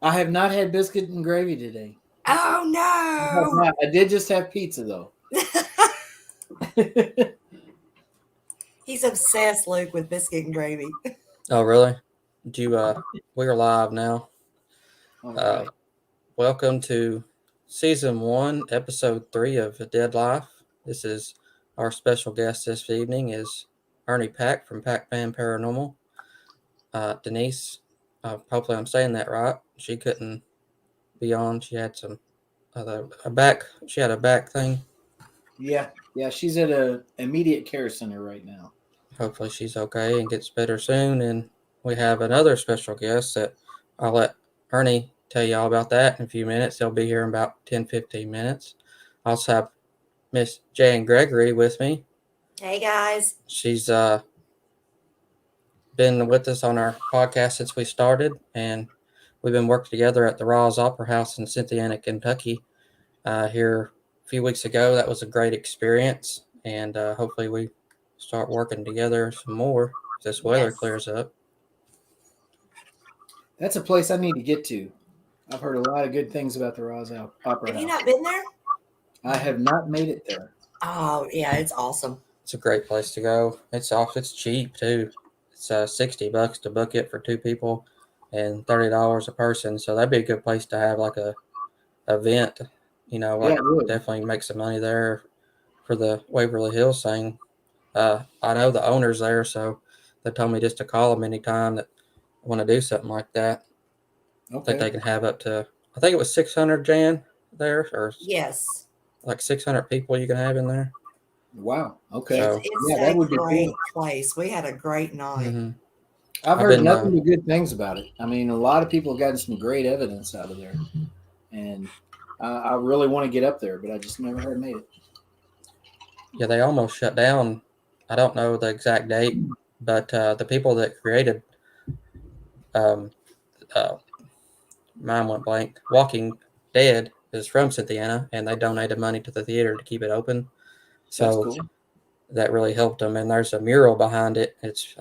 I have not had biscuit and gravy today. Oh no! I did just have pizza though. He's obsessed, Luke, with biscuit and gravy. Oh, really? We're live now. All right. Welcome to Season 1, Episode 3 of Dead Life. This is our special guest this evening is Ernie Pack from Packman Paranormal. Denise, hopefully I'm saying that right. She couldn't be on. She had a back thing. Yeah. She's at a immediate care center right now. Hopefully she's okay and gets better soon. And we have another special guest that I'll let Ernie tell you all about that in a few minutes. They'll be here in about 10-15 minutes. I also have Miss Jan Gregory with me. Hey, guys. She's been with us on our podcast since we started, and we've been working together at the Ross Opera House in Cynthiana, Kentucky here a few weeks ago. That was a great experience, and hopefully we start working together some more if this weather clears up. That's a place I need to get to. I've heard a lot of good things about the Ross Opera House. Have you not been there? I have not made it there. Oh, yeah, it's awesome. It's a great place to go. It's cheap too. It's $60 to book it for 2 people and $30 a person. So that'd be a good place to have like a event. Definitely make some money there for the Waverly Hills thing. I know the owners there, so they told me just to call them anytime that I want to do something like that. Okay. I think they can have up to, I think it was 600, Jan, there, or yes, like 600 people you can have in there. Wow. Okay. So, it's that would be great place. We had a great night. Mm-hmm. I've heard nothing but good things about it. I mean, a lot of people have gotten some great evidence out of there, and I really want to get up there, but I just never had made it. Yeah, they almost shut down. I don't know the exact date, but the people that created mine went blank. Walking Dead is from Cynthiana, and they donated money to the theater to keep it open. So cool. That really helped them. And there's a mural behind it. It's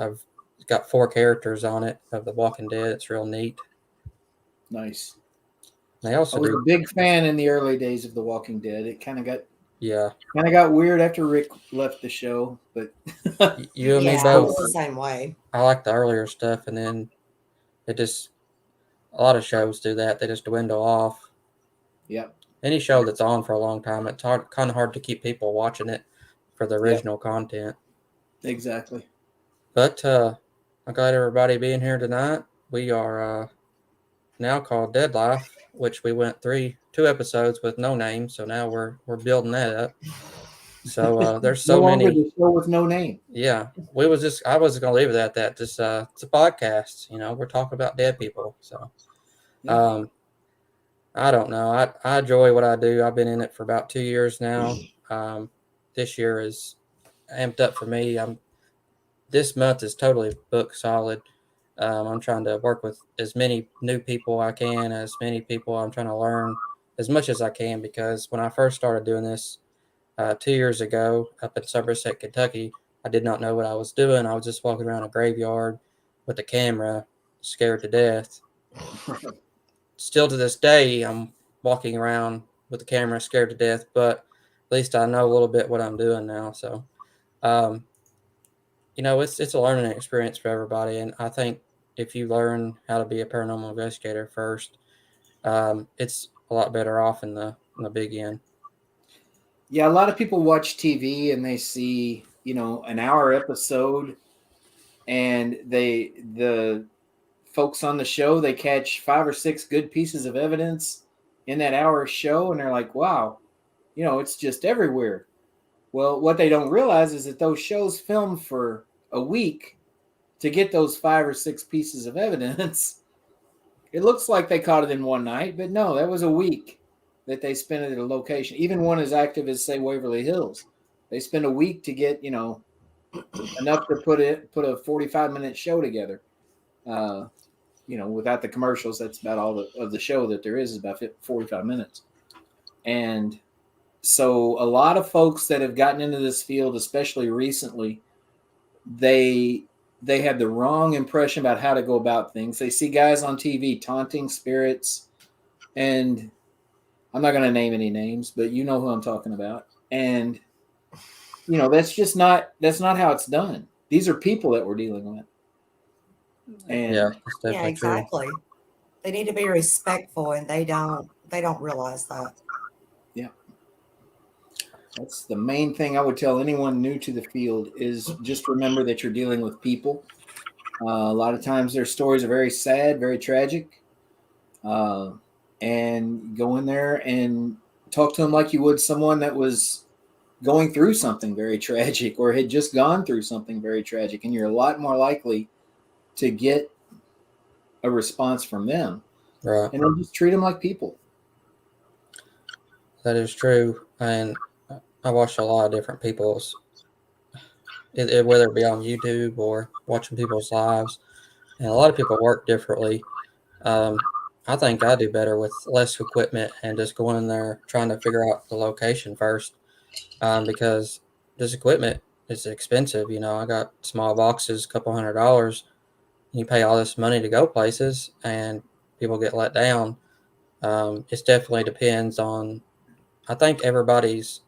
got 4 characters on it of The Walking Dead. It's real neat. Nice. They also I was a big fan in the early days of The Walking Dead. It kind of got weird after Rick left the show, but you and me both. The same way. I like the earlier stuff, and then a lot of shows do that. They just dwindle off. Yep. Any show that's on for a long time, it's kind of hard to keep people watching it for the original content. Exactly. But I'm glad everybody being here tonight. We are now called Dead Life, which we went 2 episodes with no name, so now we're building that up. So there's so many. The show with no name. Yeah, I was gonna leave it at that. Just it's a podcast, we're talking about dead people. So, I don't know. I enjoy what I do. I've been in it for about 2 years now. This year is amped up for me. This month is totally booked solid. I'm trying to work with as many new people I can, as many people I'm trying to learn as much as I can, because when I first started doing this 2 years ago up in Somerset, Kentucky, I did not know what I was doing. I was just walking around a graveyard with a camera, scared to death. Still to this day, I'm walking around with the camera, scared to death, but at least I know a little bit what I'm doing now. So, it's a learning experience for everybody. And I think if you learn how to be a paranormal investigator first, it's a lot better off in the big end. Yeah, a lot of people watch TV and they see, an hour episode, and the folks on the show, they catch 5 or 6 good pieces of evidence in that hour show, and they're like, wow, it's just everywhere. Well, what they don't realize is that those shows film for a week to get those 5 or 6 pieces of evidence. It looks like they caught it in one night, but no, that was a week that they spent at a location. Even one as active as, say, Waverly Hills. They spend a week to get, enough to put a 45-minute show together. Without the commercials, that's about all of the show that there is about 45 minutes. And so a lot of folks that have gotten into this field, especially recently, they they have the wrong impression about how to go about things. They see guys on TV taunting spirits, and I'm not going to name any names, but you know who I'm talking about. And that's not how it's done. These are people that we're dealing with. And Yeah, that's Yeah, definitely true. exactly. They need to be respectful, and they don't realize that. yeah, that's the main thing I would tell anyone new to the field is just remember that you're dealing with people. A lot of times their stories are very sad, very tragic. Uh, and go in there and talk to them like you would someone that was going through something very tragic or had just gone through something very tragic. And you're a lot more likely to get a response from them. Right. And then just treat them like people. That is true. And I watched a lot of different people's, whether it be on YouTube or watching people's lives. And a lot of people work differently. I think I do better with less equipment and just going in there trying to figure out the location first, because this equipment is expensive. I got small boxes, a couple $100. You pay all this money to go places, and people get let down. It definitely depends on. I think everybody's.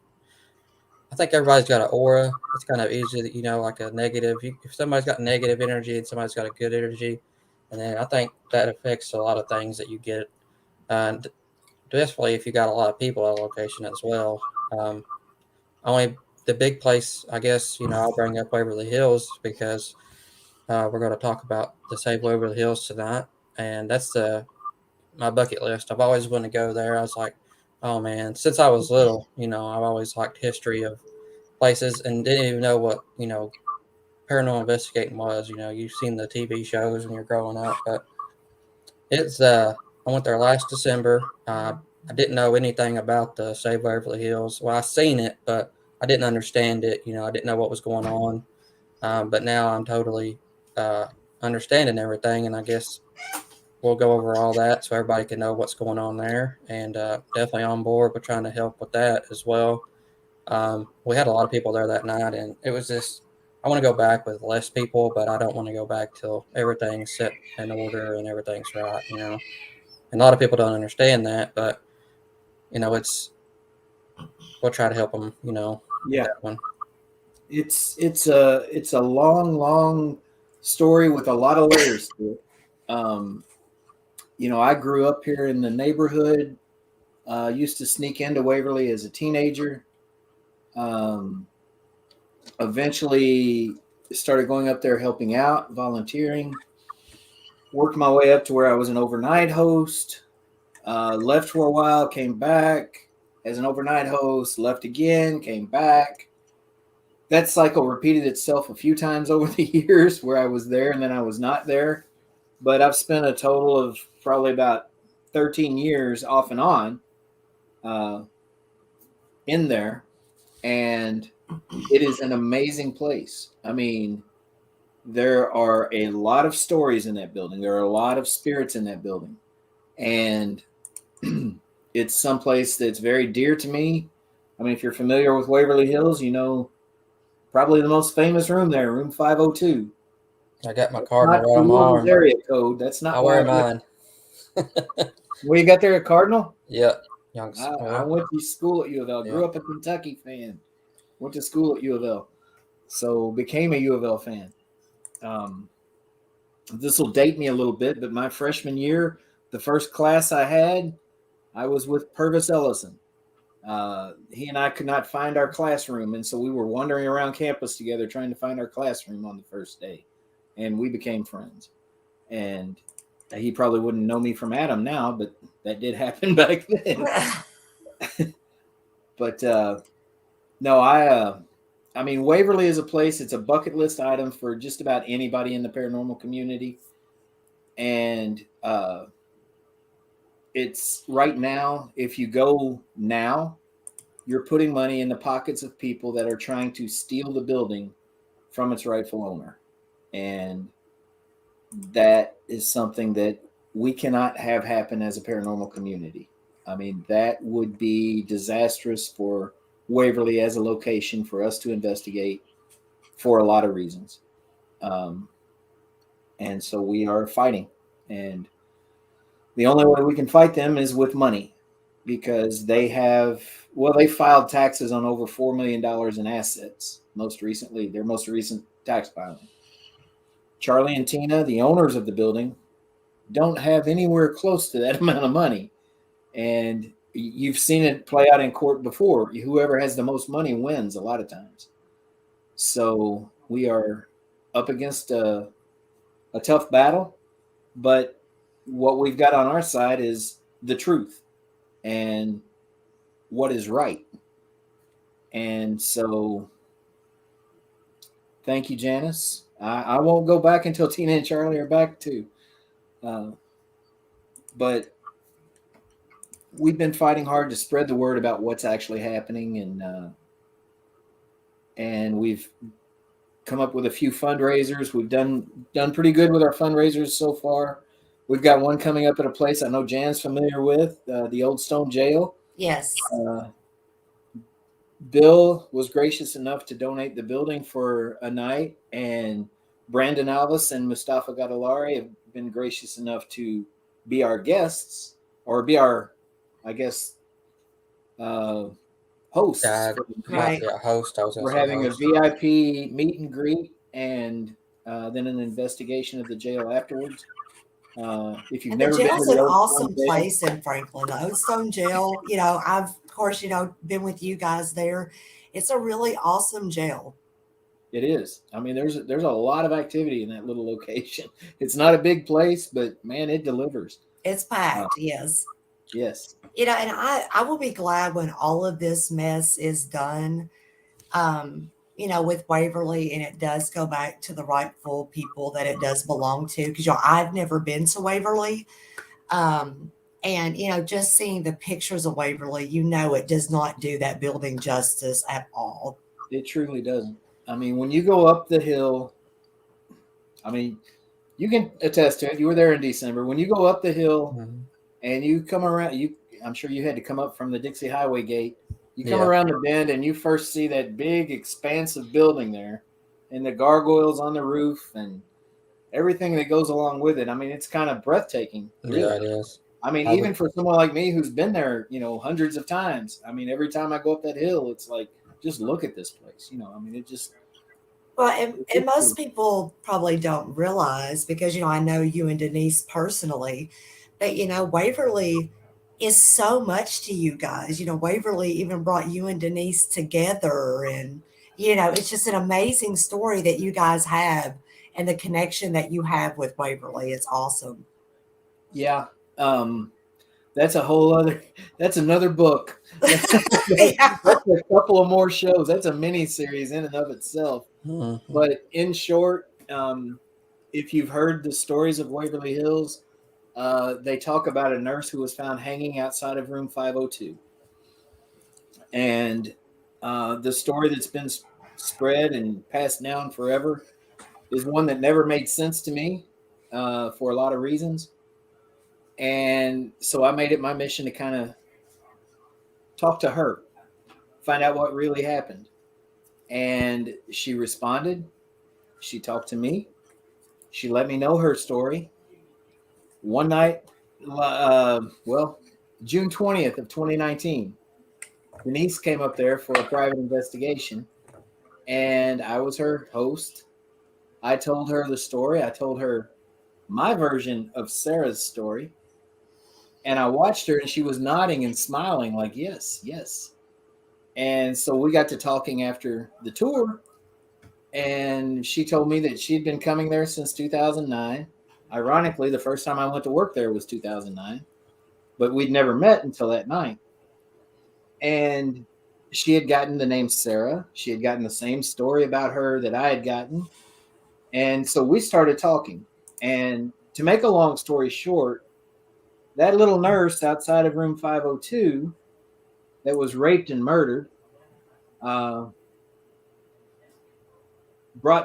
I think everybody's got an aura. It's kind of easy, like a negative. If somebody's got negative energy and somebody's got a good energy, and then I think that affects a lot of things that you get. And definitely if you got a lot of people at a location as well. Only the big place, I guess, I'll bring up Waverly Hills because we're going to talk about the Save Waverly Hills tonight, and that's my bucket list. I've always wanted to go there. I was like, oh man, since I was little, I've always liked history of places and didn't even know what paranormal investigating was. You've seen the TV shows when you're growing up, but it's I went there last December. I didn't know anything about the Save Waverly Hills. Well, I seen it, but I didn't understand it. I didn't know what was going on. But now I'm totally understanding everything, and I guess we'll go over all that so everybody can know what's going on there. And definitely on board with trying to help with that as well. We had a lot of people there that night, and it was just. I want to go back with less people, but I don't want to go back till everything's set in order and everything's right. And a lot of people don't understand that, but it's we'll try to help them. With Yeah. that one. It's a long story with a lot of layers to it. I grew up here in the neighborhood. Used to sneak into Waverly as a teenager. Eventually started going up there helping out, volunteering. Worked my way up to where I was an overnight host. Left for a while, came back as an overnight host, left again, came back. That cycle repeated itself a few times over the years where I was there and then I was not there. But I've spent a total of probably about 13 years off and on in there. And it is an amazing place. I mean, there are a lot of stories in that building. There are a lot of spirits in that building. And it's someplace that's very dear to me. I mean, if you're familiar with Waverly Hills, probably the most famous room there, room 502. I got my cardinal Not right on my Cleveland's arm. area code. That's not I why wear mine. Where you got there at Cardinal? Yep. I went to school at U of L. Yeah. Grew up a Kentucky fan. Went to school at U of L. So became a U of L fan. This will date me a little bit, but my freshman year, the first class I had, I was with Purvis Ellison. He and I could not find our classroom, and so we were wandering around campus together trying to find our classroom on the first day, and we became friends. And he probably wouldn't know me from Adam now, but that did happen back then. But no, I mean, Waverly is a place. It's a bucket list item for just about anybody in the paranormal community, and it's right now. If you go now, you're putting money in the pockets of people that are trying to steal the building from its rightful owner, and that is something that we cannot have happen as a paranormal community. I mean, that would be disastrous for Waverly as a location for us to investigate for a lot of reasons. And so we are fighting. And the only way we can fight them is with money, because they have, well, they filed taxes on over $4 million in assets most recently, their most recent tax filing. Charlie and Tina, the owners of the building, don't have anywhere close to that amount of money. And you've seen it play out in court before. Whoever has the most money wins a lot of times. So we are up against a tough battle, but what we've got on our side is the truth and what is right. And so thank you, Janice. I won't go back until Tina and Charlie are back too. But we've been fighting hard to spread the word about what's actually happening, and we've come up with a few fundraisers. We've done pretty good with our fundraisers so far. We've got one coming up at a place I know Jan's familiar with, the Old Stone Jail. Yes. Bill was gracious enough to donate the building for a night, and Brandon Alvis and Mustafa Gadalari have been gracious enough to be our guests, or be our, I guess, hosts. Right. Yeah, host. I was We're having a VIP meet and greet, and then an investigation of the jail afterwards. If you've And the never been to jail's the an Old awesome Stone Jail, place in Franklin. The Old Stone Jail, I've, of course, been with you guys there. It's a really awesome jail. it is. I mean, there's a lot of activity in that little location. It's not a big place, but man, it delivers. It's packed, yes. Yes. And I will be glad when all of this mess is done, with Waverly, and it does go back to the rightful people that it does belong to. Because, I've never been to Waverly. And, just seeing the pictures of Waverly, it does not do that building justice at all. It truly doesn't. I mean, when you go up the hill, I mean, you can attest to it. You were there in December. When you go up the hill and you come around, I'm sure you had to come up from the Dixie Highway gate. You come around the bend and you first see that big, expansive building there, and the gargoyles on the roof and everything that goes along with it. I mean, it's kind of breathtaking. Really. Yeah, it is. I mean, even for someone like me who's been there, hundreds of times. I mean, every time I go up that hill, it's like, just look at this place. I mean, it just. Well, and most people probably don't realize, because, I know you and Denise personally, but, Waverly is so much to you guys. Waverly even brought you and Denise together. And, it's just an amazing story that you guys have, and the connection that you have with Waverly. It's awesome. Yeah. That's another book. That's a couple of more shows. That's a mini series in and of itself. Mm-hmm. But in short, if you've heard the stories of Waverly Hills, they talk about a nurse who was found hanging outside of room 502. And the story that's been spread and passed down forever is one that never made sense to me for a lot of reasons. And so I made it my mission to kind of talk to her, find out what really happened. And she responded. She talked to me. She let me know her story. One night, June 20th of 2019, Denise came up there for a private investigation, and I was her host. I told her the story. I told her my version of Sarah's story. And I watched her, and she was nodding and smiling like, yes, yes. And so we got to talking after the tour, and she told me that she'd been coming there since 2009. Ironically, the first time I went to work there was 2009, but we'd never met until that night. And she had gotten the name Sarah. She had gotten the same story about her that I had gotten. And so we started talking. And to make a long story short, that little nurse outside of room 502 that was raped and murdered brought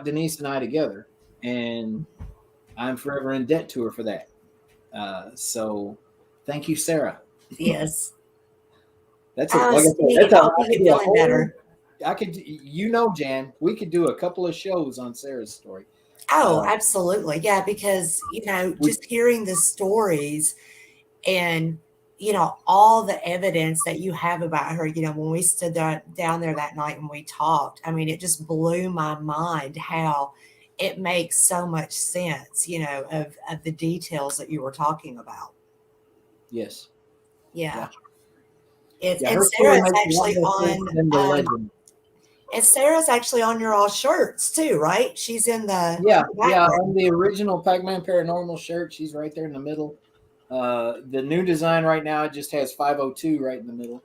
Denise and I together. And I'm forever in debt to her for that. So thank you, Sarah. Yes. That's like I said, feeling better. I could, Jan, we could do a couple of shows on Sarah's story. Oh, absolutely. Yeah, because, We, just hearing the stories and, all the evidence that you have about her, when we stood down there that night and we talked, I mean, it just blew my mind how it makes so much sense, of the details that you were talking about. yes, Yeah. yeah, It's yeah. and Her story Sarah's makes a lot actually more sense on than the legend. and Sarah's actually on your all shirts too, right? She's in Yeah, the yeah. background. On the original Packman Paranormal shirt, she's right there in the middle. The new design right now it just has 502 right in the middle,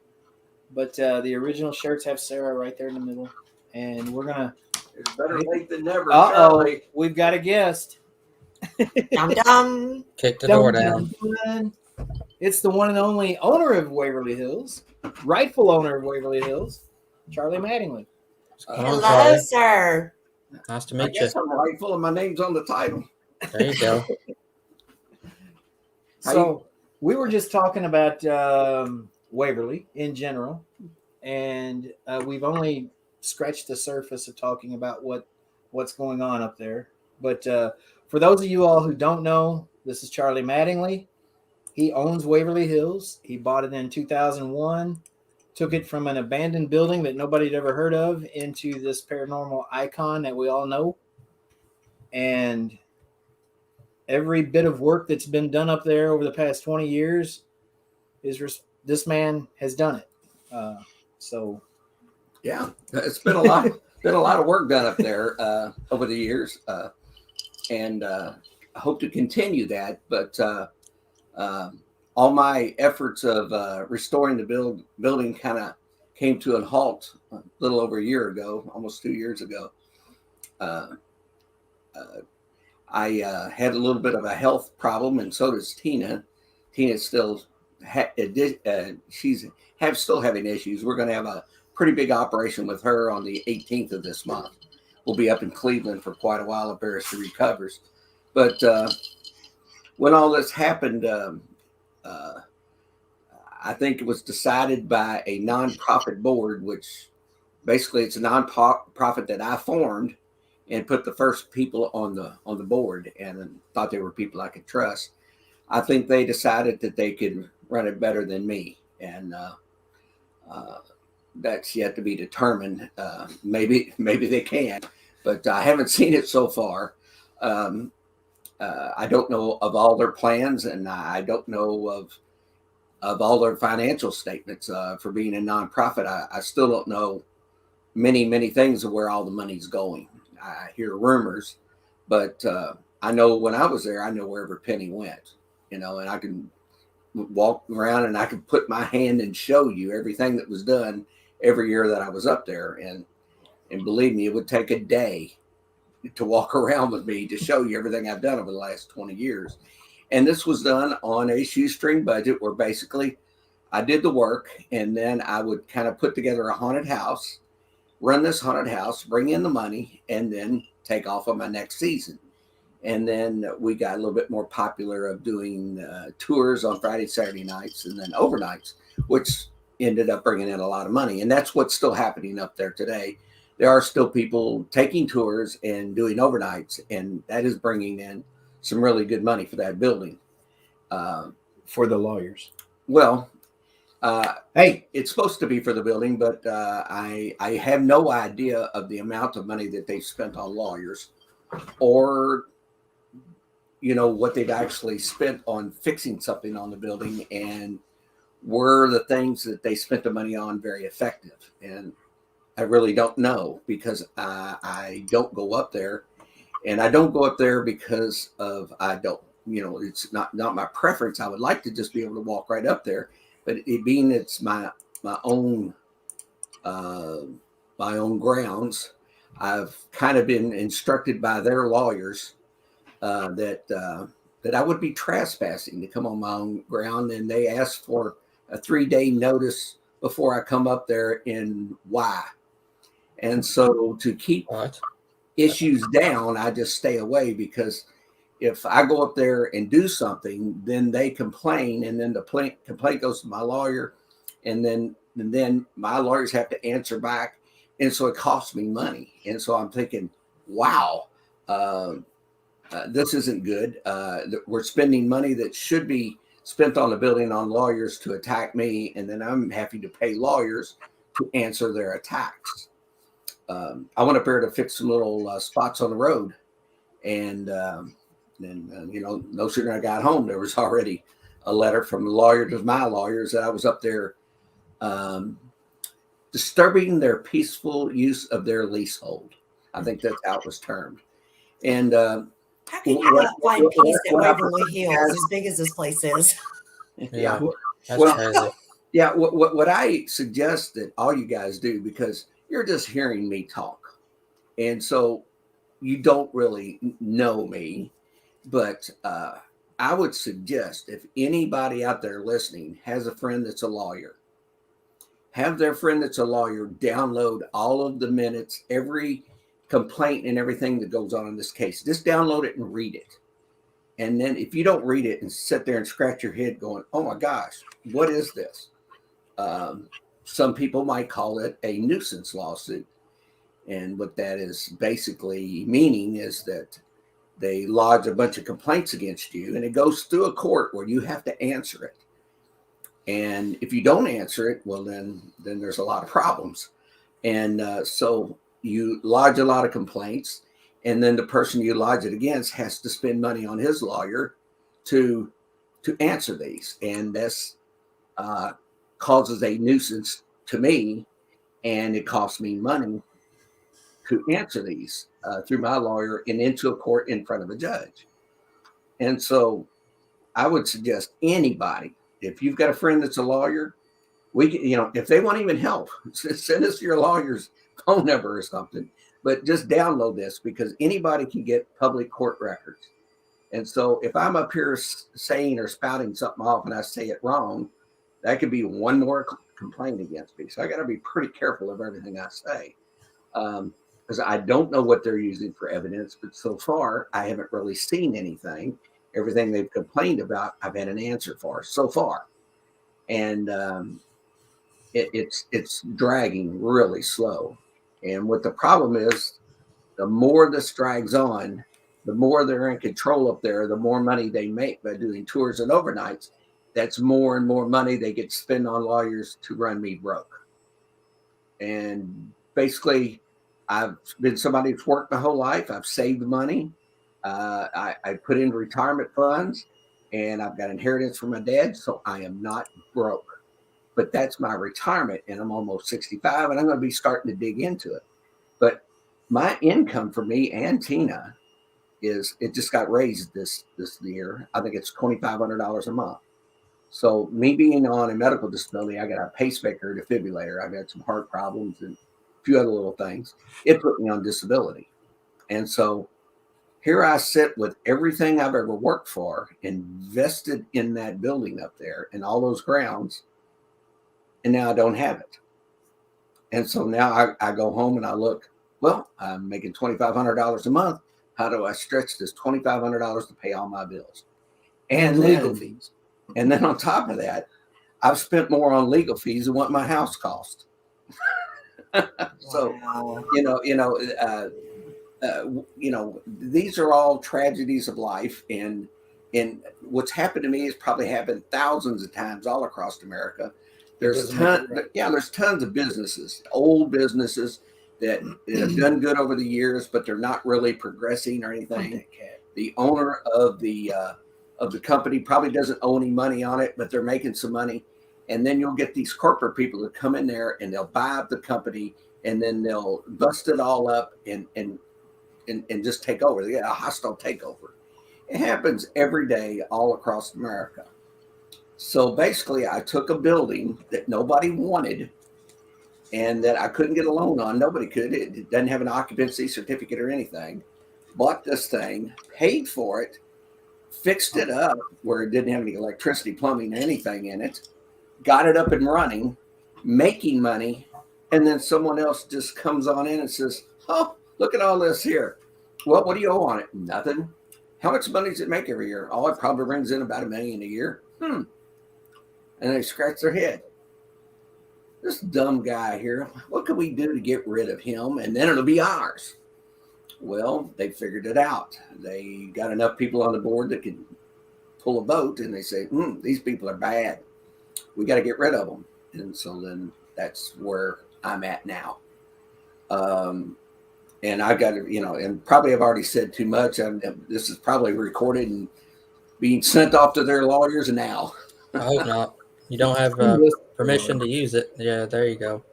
but the original shirts have Sarah right there in the middle. And we're gonna. It's better late than never, Uh-oh, Charlie. we've got a guest. Dum dum. Kick the door Dun, down. dun, dun. It's the one and only owner of Waverly Hills, rightful owner of Waverly Hills, Charlie Mattingly. Come on, Hello, Charlie. sir. Nice to I meet you. guess I'm rightful and my name's on the title. There you go. So we were just talking about Waverly in general, and we've only scratched the surface of talking about what's going on up there. But for those of you all who don't know, this is Charlie Mattingly. He owns Waverly Hills. He bought it in 2001, took it from an abandoned building that nobody had ever heard of into this paranormal icon that we all know. And every bit of work that's been done up there over the past 20 years this man has done it. So Yeah, it's been a lot. Been a lot of work done up there over the years, and I hope to continue that. But all my efforts of restoring the building kind of came to a halt a little over a year ago, almost 2 years ago. Uh, I had a little bit of a health problem, and so does Tina. Tina still still having issues. We're going to have a pretty big operation with her on the 18th of this month. We'll be up in Cleveland for quite a while if Barris recovers. But when all this happened, I think it was decided by a nonprofit board, which basically it's a nonprofit that I formed and put the first people on the board and thought they were people I could trust. I think they decided that they could run it better than me, and that's yet to be determined. Maybe they can, but I haven't seen it so far. I don't know of all their plans, and I don't know of all their financial statements for being a nonprofit. I still don't know many things of where all the money's going. I hear rumors, but I know when I was there, I know where every penny went, and I can walk around and I can put my hand and show you everything that was done every year that I was up there. And believe me, it would take a day to walk around with me to show you everything I've done over the last 20 years. And this was done on a shoestring budget where basically I did the work and then I would kind of put together a haunted house, run this haunted house, bring in the money, and then take off on my next season. And then we got a little bit more popular of doing tours on Friday, Saturday nights, and then overnights, which ended up bringing in a lot of money. And that's what's still happening up there today. There are still people taking tours and doing overnights, and that is bringing in some really good money for that building. for the lawyers. Well, Hey, it's supposed to be for the building, but I have no idea of the amount of money that they've spent on lawyers, or what they've actually spent on fixing something on the building, and were the things that they spent the money on very effective. And I really don't know, because I don't go up there, and I don't go up there because of I don't it's not my preference. I would like to just be able to walk right up there, but it being it's my own my own grounds, I've kind of been instructed by their lawyers that I would be trespassing to come on my own ground, and they asked for a 3-day notice before I come up there in why. And so to keep What? issues down, I just stay away, because if I go up there and do something, then they complain, and then the complaint goes to my lawyer, and then my lawyers have to answer back, and so it costs me money. And so I'm thinking, wow, This isn't good. We're spending money that should be spent on the building on lawyers to attack me, and then I'm having to pay lawyers to answer their attacks. I went up there to fix some little spots on the road, and then no sooner I got home, there was already a letter from the lawyer to my lawyers that I was up there disturbing their peaceful use of their leasehold. I think that's how it was termed. And How can you not find peace at Waverly Hills, as big as this place is? Yeah, that's well, crazy. Yeah, what I suggest that all you guys do, because you're just hearing me talk, and so you don't really know me, but I would suggest if anybody out there listening has a friend that's a lawyer, have their friend that's a lawyer download all of the minutes, every complaint and everything that goes on in this case. Just download it and read it. And then if you don't read it and sit there and scratch your head going, oh my gosh, what is this? Some people might call it a nuisance lawsuit. And what that is basically meaning is that they lodge a bunch of complaints against you, and it goes through a court where you have to answer it. And if you don't answer it, well, then there's a lot of problems. And so you lodge a lot of complaints, and then the person you lodge it against has to spend money on his lawyer to answer these. And this causes a nuisance to me, and it costs me money to answer these through my lawyer and into a court in front of a judge. And so I would suggest anybody, if you've got a friend that's a lawyer, if they want even help, send us your lawyer's phone number or something, but just download this, because anybody can get public court records. And so if I'm up here saying or spouting something off and I say it wrong, that could be one more complaint against me. So I got to be pretty careful of everything I say, because I don't know what they're using for evidence, but so far I haven't really seen anything. Everything they've complained about, I've had an answer for so far. And it's dragging really slow. And what the problem is, the more this drags on, the more they're in control up there, the more money they make by doing tours and overnights. That's more and more money they get to spend on lawyers to run me broke. And basically, I've been somebody who's worked my whole life. I've saved money. I put in retirement funds, and I've got inheritance from my dad, so I am not broke. But that's my retirement, and I'm almost 65, and I'm going to be starting to dig into it. But my income for me and Tina it just got raised this year. I think it's $2,500 a month. So me being on a medical disability, I got a pacemaker, defibrillator. I've had some heart problems and a few other little things. It put me on disability. And so here I sit with everything I've ever worked for, invested in that building up there and all those grounds, and now I don't have it. And so now I go home and I look, well, I'm making $2,500 a month. How do I stretch this $2,500 to pay all my bills? And legal fees. And then on top of that, I've spent more on legal fees than what my house cost. So, Wow. These are all tragedies of life. And what's happened to me has probably happened thousands of times all across America. There's tons of businesses, old businesses that have done good over the years, but they're not really progressing or anything. The owner of the company probably doesn't owe any money on it, but they're making some money. And then you'll get these corporate people that come in there and they'll buy up the company, and then they'll bust it all up and just take over. They get a hostile takeover. It happens every day all across America. So basically, I took a building that nobody wanted and that I couldn't get a loan on. Nobody could. It doesn't have an occupancy certificate or anything. Bought this thing, paid for it, fixed it up where it didn't have any electricity, plumbing, anything in it, got it up and running, making money, and then someone else just comes on in and says, oh, look at all this here. Well, what do you owe on it? Nothing. How much money does it make every year? Oh, it probably brings in about $1 million a year. And they scratch their head. This dumb guy here, what can we do to get rid of him? And then it'll be ours. Well, they figured it out. They got enough people on the board that could pull a vote, and they say, these people are bad. We got to get rid of them. And so then that's where I'm at now. And I got to, and probably I've already said too much. This is probably recorded and being sent off to their lawyers now. I hope not. You don't have permission to use it. Yeah, there you go.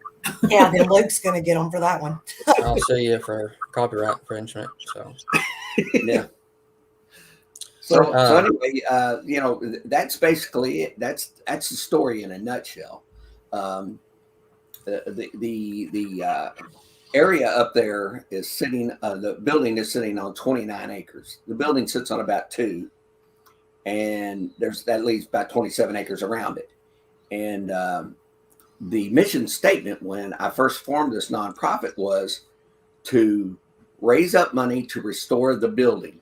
Yeah, then Luke's going to get them for that one. I'll sue you for copyright infringement. So yeah. So anyway, that's basically it. That's the story in a nutshell. The area up there is sitting. The building is sitting on 29 acres. The building sits on about 2, and that leaves about 27 acres around it. And the mission statement when I first formed this nonprofit was to raise up money to restore the building.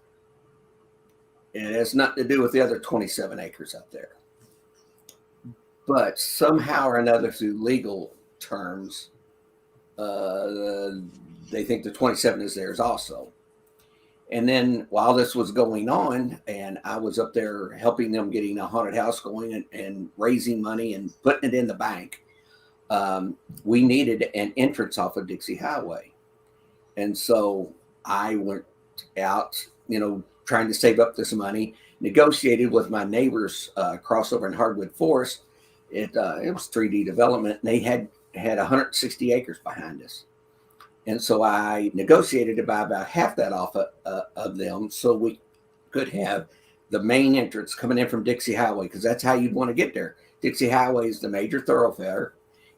And it has nothing to do with the other 27 acres up there. But somehow or another, through legal terms, they think the 27 is theirs also. And then while this was going on, and I was up there helping them getting a haunted house going and raising money and putting it in the bank, we needed an entrance off of Dixie Highway. And so I went out, trying to save up this money, negotiated with my neighbors crossover in Hardwood Forest. It was 3D development, and they had 160 acres behind us. And so I negotiated to buy about half that off of them so we could have the main entrance coming in from Dixie Highway, because that's how you'd want to get there. Dixie Highway is the major thoroughfare,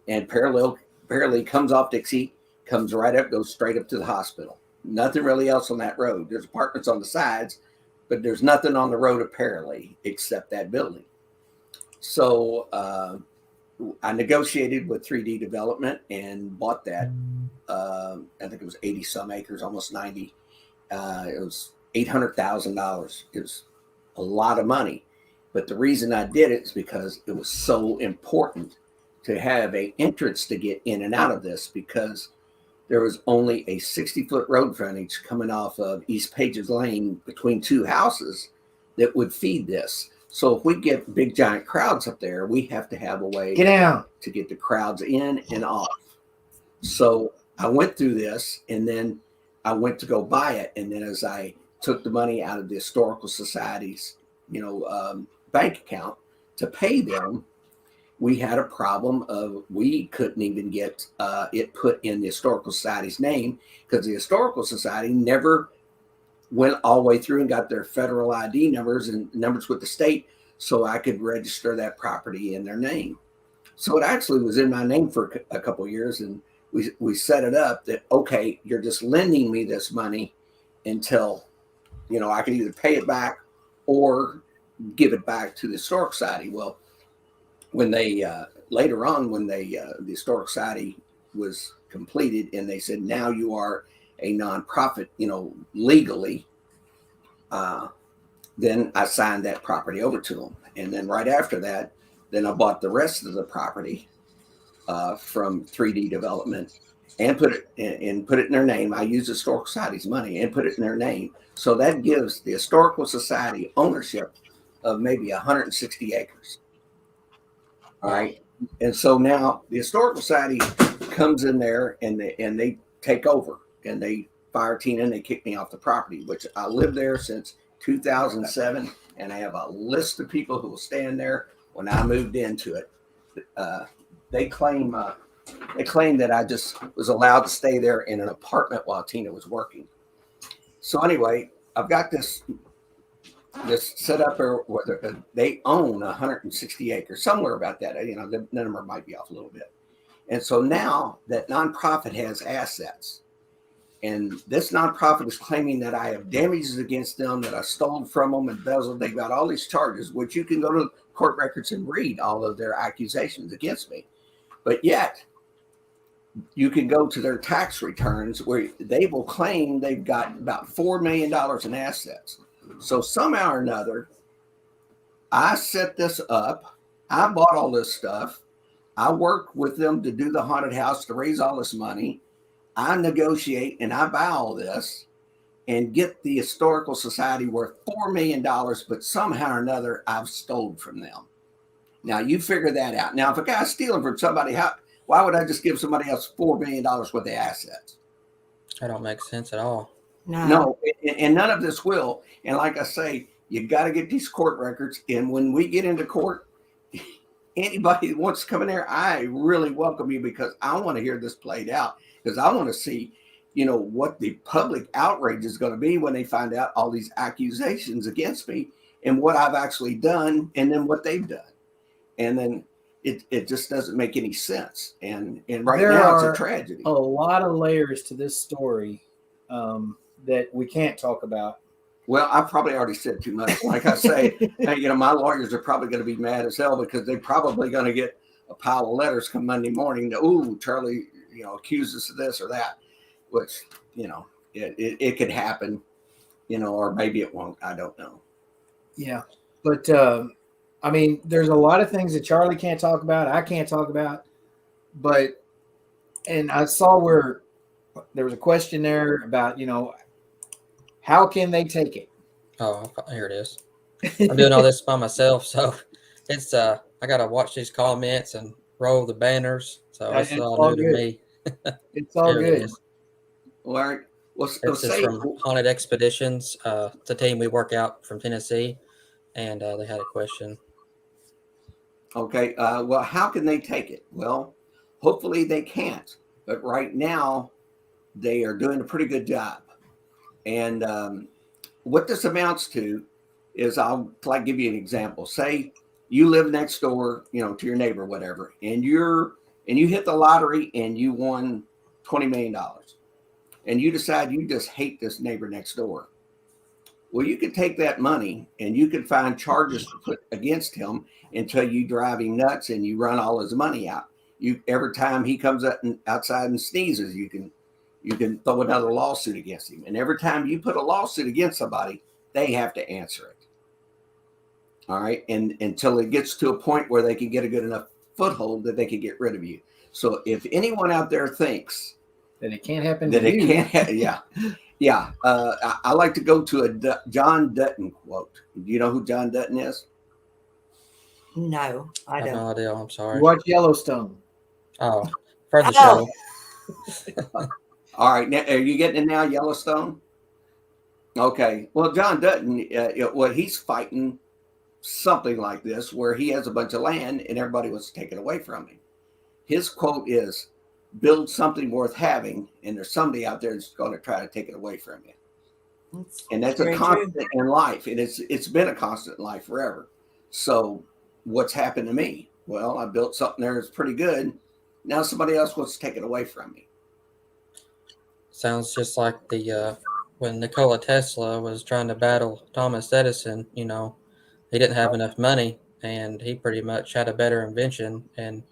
and parallel comes off Dixie, comes right up, goes straight up to the hospital. Nothing really else on that road. There's apartments on the sides, but there's nothing on the road of Paralee except that building. So I negotiated with 3D Development and bought that. I think it was 80 some acres, almost 90. It was $800,000. It was a lot of money. But the reason I did it is because it was so important to have an entrance to get in and out of this, because there was only a 60-foot road frontage coming off of East Pages Lane between 2 houses that would feed this. So if we get big giant crowds up there, we have to have a way to get the crowds in and off. So I went through this, and then I went to go buy it. And then as I took the money out of the Historical Society's, bank account to pay them, we had a problem of we couldn't even get it put in the Historical Society's name, because the Historical Society never went all the way through and got their federal ID numbers and numbers with the state so I could register that property in their name. So it actually was in my name for a couple of years, and we set it up that, okay, you're just lending me this money until, I can either pay it back or give it back to the Historical Society. Well, when they later on, when the Historic Society was completed, and they said, now you are a nonprofit, legally, then I signed that property over to them. And then right after that, then I bought the rest of the property from 3D Development and put it in their name. I used the Historical Society's money and put it in their name. So that gives the Historical Society ownership of maybe 160 acres. All right. And so now the Historical Society comes in there and they take over, and they fire Tina and they kick me off the property, which I lived there since 2007. And I have a list of people who will stand there when I moved into it. They claim that I just was allowed to stay there in an apartment while Tina was working. So anyway, I've got this set up where they own 160 acres, somewhere about that. The number might be off a little bit. And so now that nonprofit has assets, and this nonprofit is claiming that I have damages against them, that I stole from them, embezzled. They've got all these charges, which you can go to court records and read all of their accusations against me. But yet, you can go to their tax returns where they will claim they've got about $4 million in assets. So somehow or another, I set this up. I bought all this stuff. I work with them to do the haunted house, to raise all this money. I negotiate and I buy all this. and get the historical society worth $4 million, but somehow or another I've stolen from them. Now you figure that out. Now, if a guy's stealing from somebody, why would I just give somebody else $4 million worth of assets? That don't make sense at all. No, and none of this will. And like I say, you got to get these court records. And when we get into court, anybody that wants to come in there, I really welcome you, because I want to hear this played out, because I want to see, what the public outrage is going to be when they find out all these accusations against me and what I've actually done and then what they've done. And then it just doesn't make any sense. And right now it's a tragedy. A lot of layers to this story that we can't talk about. Well, I probably already said too much. Like I say, my lawyers are probably going to be mad as hell, because they're probably going to get a pile of letters come Monday morning. Ooh, Charlie, accused us of this or that, which, it could happen, or maybe it won't. I don't know. Yeah. But, there's a lot of things that Charlie can't talk about. I can't talk about. And I saw where there was a question there about, how can they take it? Oh, here it is. I'm doing all this by myself, so it's I gotta watch these comments and roll the banners. So it's all new to me. It's all good. All right. Well, This is from Haunted Expeditions. It's a team we work out from Tennessee, and they had a question. Okay. Well, how can they take it? Well, hopefully they can't. But right now, they are doing a pretty good job. And what this amounts to is, I'll give you an example. Say you live next door, to your neighbor, whatever, and you hit the lottery and you won $20 million, and you decide you just hate this neighbor next door. Well, you could take that money and you could find charges to put against him until you drive him nuts and you run all his money out. Every time he comes outside and sneezes, you can throw another lawsuit against him. And every time you put a lawsuit against somebody, they have to answer it. All right. And until it gets to a point where they can get a good enough foothold that they can get rid of you. So if anyone out there thinks that it can't happen that to it you. can't yeah. I like to go to a John Dutton quote. Do you know who John Dutton is? No, I have don't. no idea. I'm sorry. Watch Yellowstone. Oh, for the show. All right. Now, are you getting it now, Yellowstone? Okay. Well, John Dutton, he's fighting something like this, where he has a bunch of land and everybody wants to take it away from him. His quote is, build something worth having, and there's somebody out there that's going to try to take it away from you. And that's a constant in life. And it's been a constant in life forever. So what's happened to me? Well, I built something there that's pretty good. Now somebody else wants to take it away from me. Sounds just like when Nikola Tesla was trying to battle Thomas Edison. He didn't have enough money, and he pretty much had a better invention, and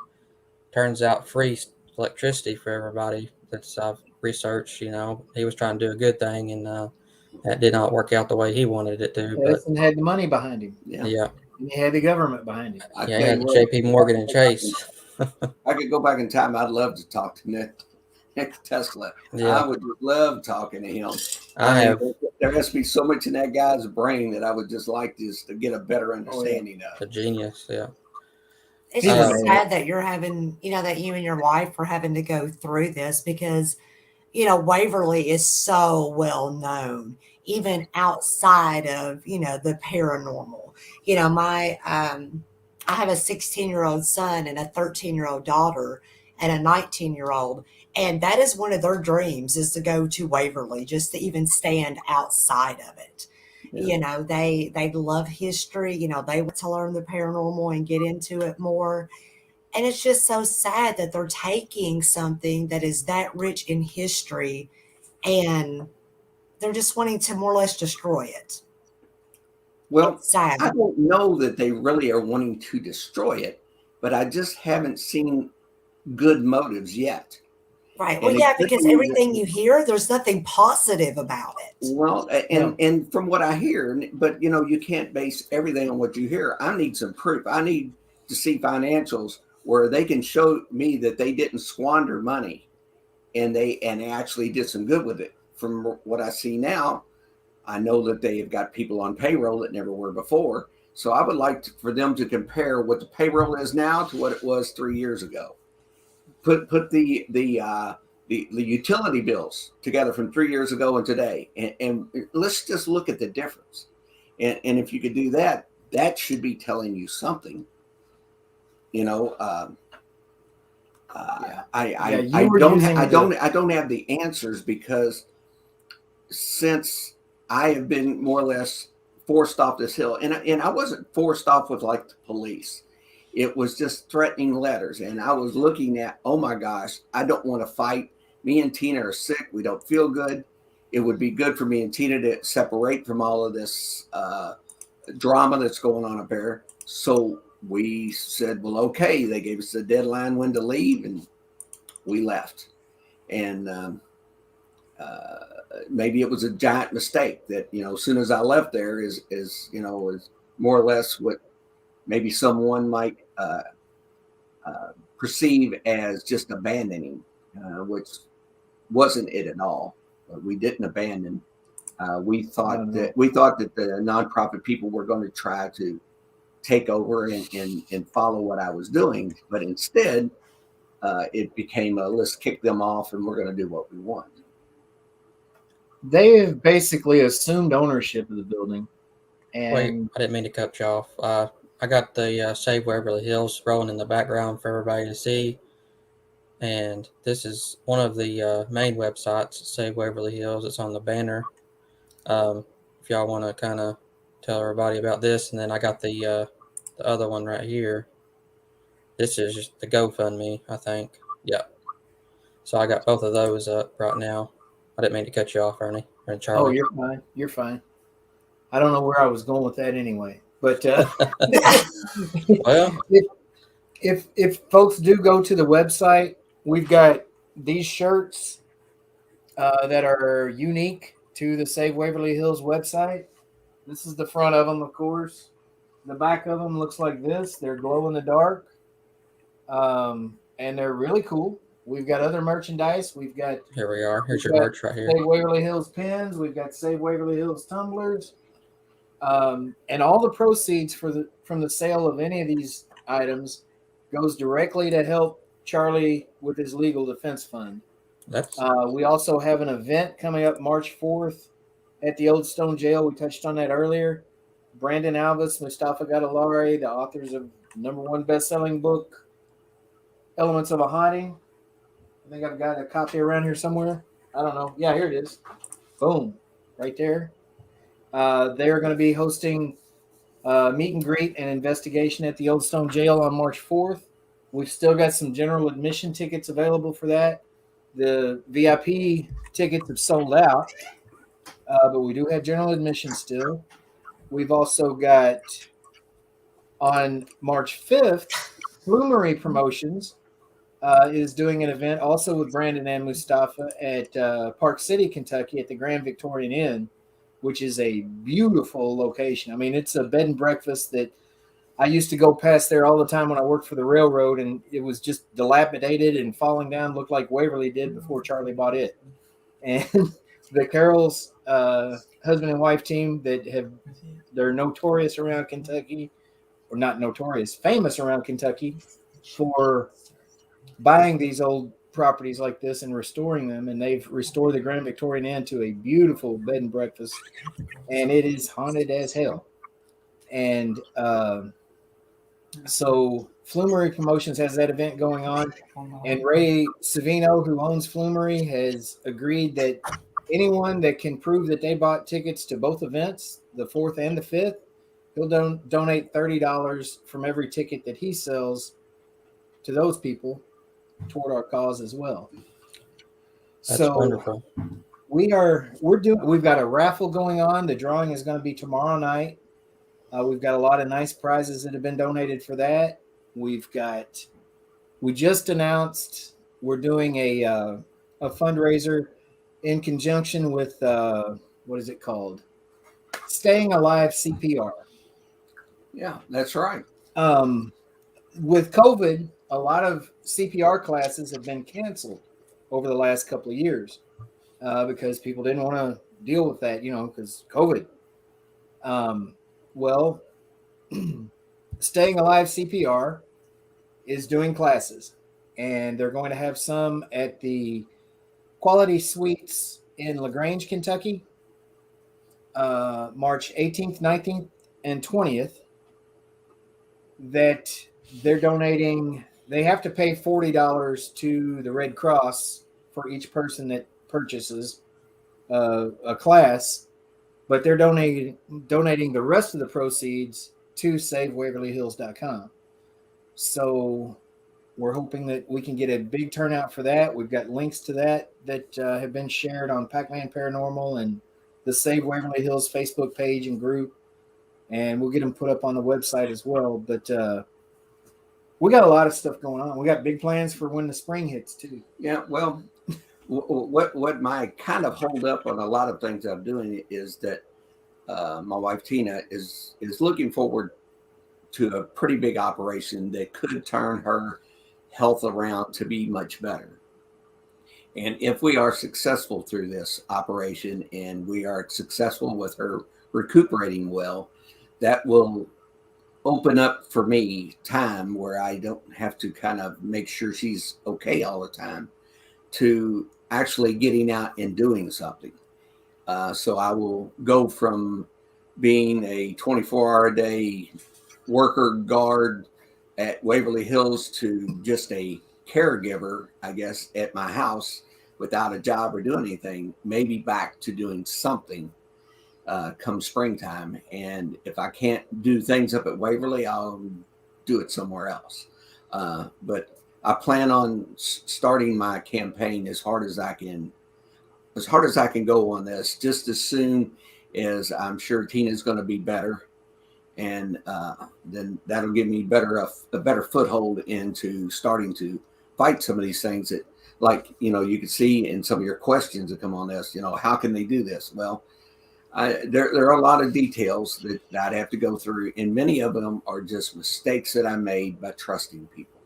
turns out free electricity for everybody. That's I've researched. He was trying to do a good thing, and that did not work out the way he wanted it to. Edison had the money behind him. Yeah. And he had the government behind him. He had J.P. Morgan and Chase. I could go back in time. I'd love to talk to Nick Tesla. Yeah. I would love talking to him. There has to be so much in that guy's brain that I would just like to get a better understanding of. A genius, yeah. It's just sad that you're having, that you and your wife are having to go through this, because, Waverly is so well known, even outside of, the paranormal. I have a 16-year-old son and a 13-year-old daughter and a 19-year-old. And that is one of their dreams, is to go to Waverly, just to even stand outside of it. Yeah. They love history. They want to learn the paranormal and get into it more. And it's just so sad that they're taking something that is that rich in history and they're just wanting to more or less destroy it. Well, I don't know that they really are wanting to destroy it, but I just haven't seen good motives yet. Right. Well, yeah, because everything you hear, there's nothing positive about it. Well, and from what I hear, but you can't base everything on what you hear. I need some proof. I need to see financials where they can show me that they didn't squander money and they actually did some good with it. from what I see now, I know that they have got people on payroll that never were before. So I would like for them to compare what the payroll is now to what it was 3 years ago. Put the utility bills together from 3 years ago and today, and let's just look at the difference. And if you could do that, that should be telling you something. You know, I don't have the answers, because since I have been more or less forced off this hill, and I wasn't forced off with like the police. It was just threatening letters, and I was looking at, oh my gosh, I don't want to fight. Me and Tina are sick. We don't feel good. It would be good for me and Tina to separate from all of this drama that's going on up there. So we said, well, okay. They gave us a deadline when to leave, and we left. And maybe it was a giant mistake that, as soon as I left there is more or less what maybe someone might perceive as just abandoning, which wasn't it at all. We didn't abandon. We thought that the nonprofit people were going to try to take over and follow what I was doing, but instead it became let's kick them off and we're going to do what we want. They have basically assumed ownership of the building. And wait, I didn't mean to cut you off. I got the Save Waverly Hills rolling in the background for everybody to see. And this is one of the main websites, Save Waverly Hills. It's on the banner. If y'all want to kind of tell everybody about this. And then I got the other one right here. This is just the GoFundMe, I think. Yeah. So I got both of those up right now. I didn't mean to cut you off, Ernie. Or Charlie. Oh, you're fine. You're fine. I don't know where I was going with that anyway. But well, if folks do go to the website, we've got these shirts that are unique to the Save Waverly Hills website. This is the front of them, of course. The back of them looks like this. They're glow in the dark, and they're really cool. We've got other merchandise. We've got here we are. Here's your merch right here. Save Waverly Hills pins. We've got Save Waverly Hills tumblers, and all the proceeds from the sale of any of these items goes directly to help Charlie with his legal defense fund. We also have an event coming up March 4th at the Old Stone Jail. We touched on that earlier. Brandon Alvis, Mustafa Gadalari, the authors of #1 best-selling book, Elements of a Haunting. I think I've got a copy around here somewhere. I don't know. Yeah, here it is. Boom. Right there. They're going to be hosting meet and greet and investigation at the Old Stone Jail on March 4th. We've still got some general admission tickets available for that. The VIP tickets have sold out, but we do have general admission still. We've also got on March 5th, Flumery Promotions is doing an event also with Brandon and Mustafa at Park City, Kentucky at the Grand Victorian Inn, which is a beautiful location. I mean, it's a bed and breakfast that I used to go past there all the time when I worked for the railroad, and it was just dilapidated and falling down, looked like Waverly did before Charlie bought it. And the Carroll's husband and wife team they're notorious around Kentucky, or not notorious, famous around Kentucky for buying these old properties like this and restoring them. And they've restored the Grand Victorian Inn to a beautiful bed and breakfast, and it is haunted as hell. And so Flumery Promotions has that event going on, and Ray Savino, who owns Flumery, has agreed that anyone that can prove that they bought tickets to both events, the 4th and the 5th, he'll donate $30 from every ticket that he sells to those people toward our cause as well. That's so wonderful. We've got a raffle going on. The drawing is going to be tomorrow night. We've got a lot of nice prizes that have been donated for that. We just announced we're doing a fundraiser in conjunction with what is it called? Staying Alive CPR. Yeah, that's right. With COVID, a lot of CPR classes have been canceled over the last couple of years. because people didn't want to deal with that, because COVID. Well, Staying Alive CPR is doing classes, and they're going to have some at the Quality Suites in LaGrange, Kentucky, March 18th, 19th, and 20th. That they're donating. They have to pay $40 to the Red Cross for each person that purchases a class, but they're donating the rest of the proceeds to SaveWaverlyHills.com. So we're hoping that we can get a big turnout for that. We've got links to that have been shared on Packman Paranormal and the Save Waverly Hills Facebook page and group, and we'll get them put up on the website as well. But we got a lot of stuff going on. We got big plans for when the spring hits too. Yeah, well, what my kind of hold up on a lot of things I'm doing is that my wife Tina is looking forward to a pretty big operation that could turn her health around to be much better. And if we are successful through this operation and we are successful with her recuperating well, that will open up for me time where I don't have to kind of make sure she's okay all the time, to actually getting out and doing something. So I will go from being a 24-hour-a-day worker guard at Waverly Hills to just a caregiver, I guess, at my house without a job or doing anything, maybe back to doing something come springtime. And if I can't do things up at Waverly, I'll do it somewhere else. But I plan on starting my campaign as hard as I can go on this, just as soon as I'm sure Tina's going to be better. And then that'll give me a better foothold into starting to fight some of these things that, like, you can see in some of your questions that come on this, how can they do this? Well, there are a lot of details that I'd have to go through, and many of them are just mistakes that I made by trusting people.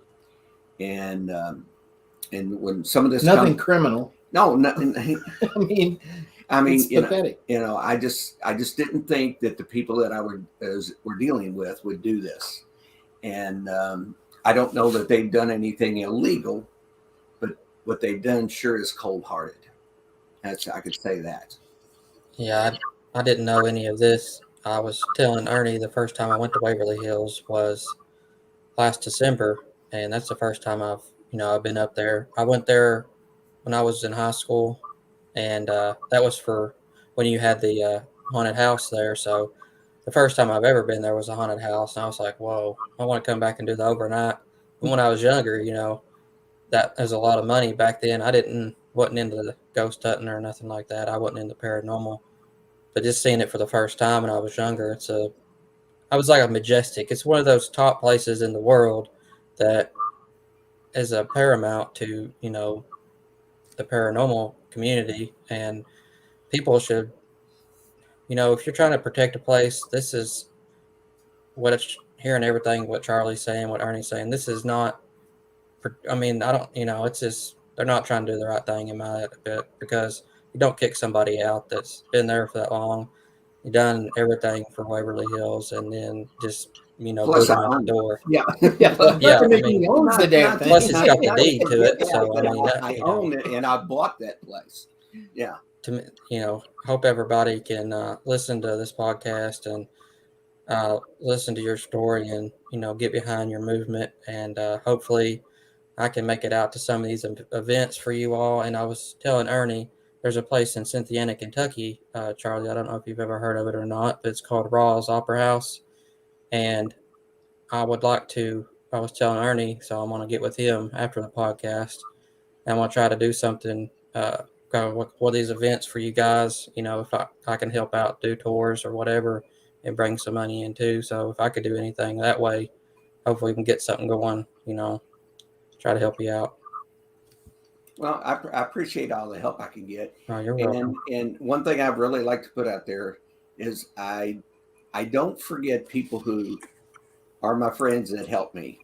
And when some of this nothing criminal. No, nothing. I mean, it's pathetic. I just didn't think that the people that we're dealing with would do this. And I don't know that they've done anything illegal, but what they've done sure is cold-hearted. I could say that. Yeah, I didn't know any of this. I was telling Ernie the first time I went to Waverly Hills was last December, and that's the first time I've been up there. I went there when I was in high school, and that was for when you had the haunted house there. So the first time I've ever been there was a haunted house, and I was like, whoa, I want to come back and do the overnight. And when I was younger, that was a lot of money back then. I wasn't into the ghost hunting or nothing like that. I wasn't into paranormal, but just seeing it for the first time when I was younger, I was like a Majestic. It's one of those top places in the world that is a paramount to, the paranormal community, and people should, if you're trying to protect a place, this is what it's hearing everything, what Charlie's saying, what Ernie's saying. This is not, I don't, it's just, they're not trying to do the right thing in my opinion, because you don't kick somebody out that's been there for that long. You've done everything for Waverly Hills, and then just, Plus, boot them out the door. Yeah. Yeah, I mean, owns the damn thing. Plus, it's got the deed to it. So, I own it, and I bought that place. Yeah. Hope everybody can listen to this podcast and listen to your story and, get behind your movement. And hopefully I can make it out to some of these events for you all. And I was telling Ernie, there's a place in Cynthiana, Kentucky, Charlie, I don't know if you've ever heard of it or not, but it's called Raw's Opera House. And I was telling Ernie, so I'm going to get with him after the podcast. And I'm going to try to do something, one of these events for you guys, if I can help out, do tours or whatever, and bring some money in too. So if I could do anything that way, hopefully we can get something going, try to help you out. Well, I appreciate all the help I can get. Oh, you're welcome. And one thing I'd really like to put out there is I don't forget people who are my friends that help me.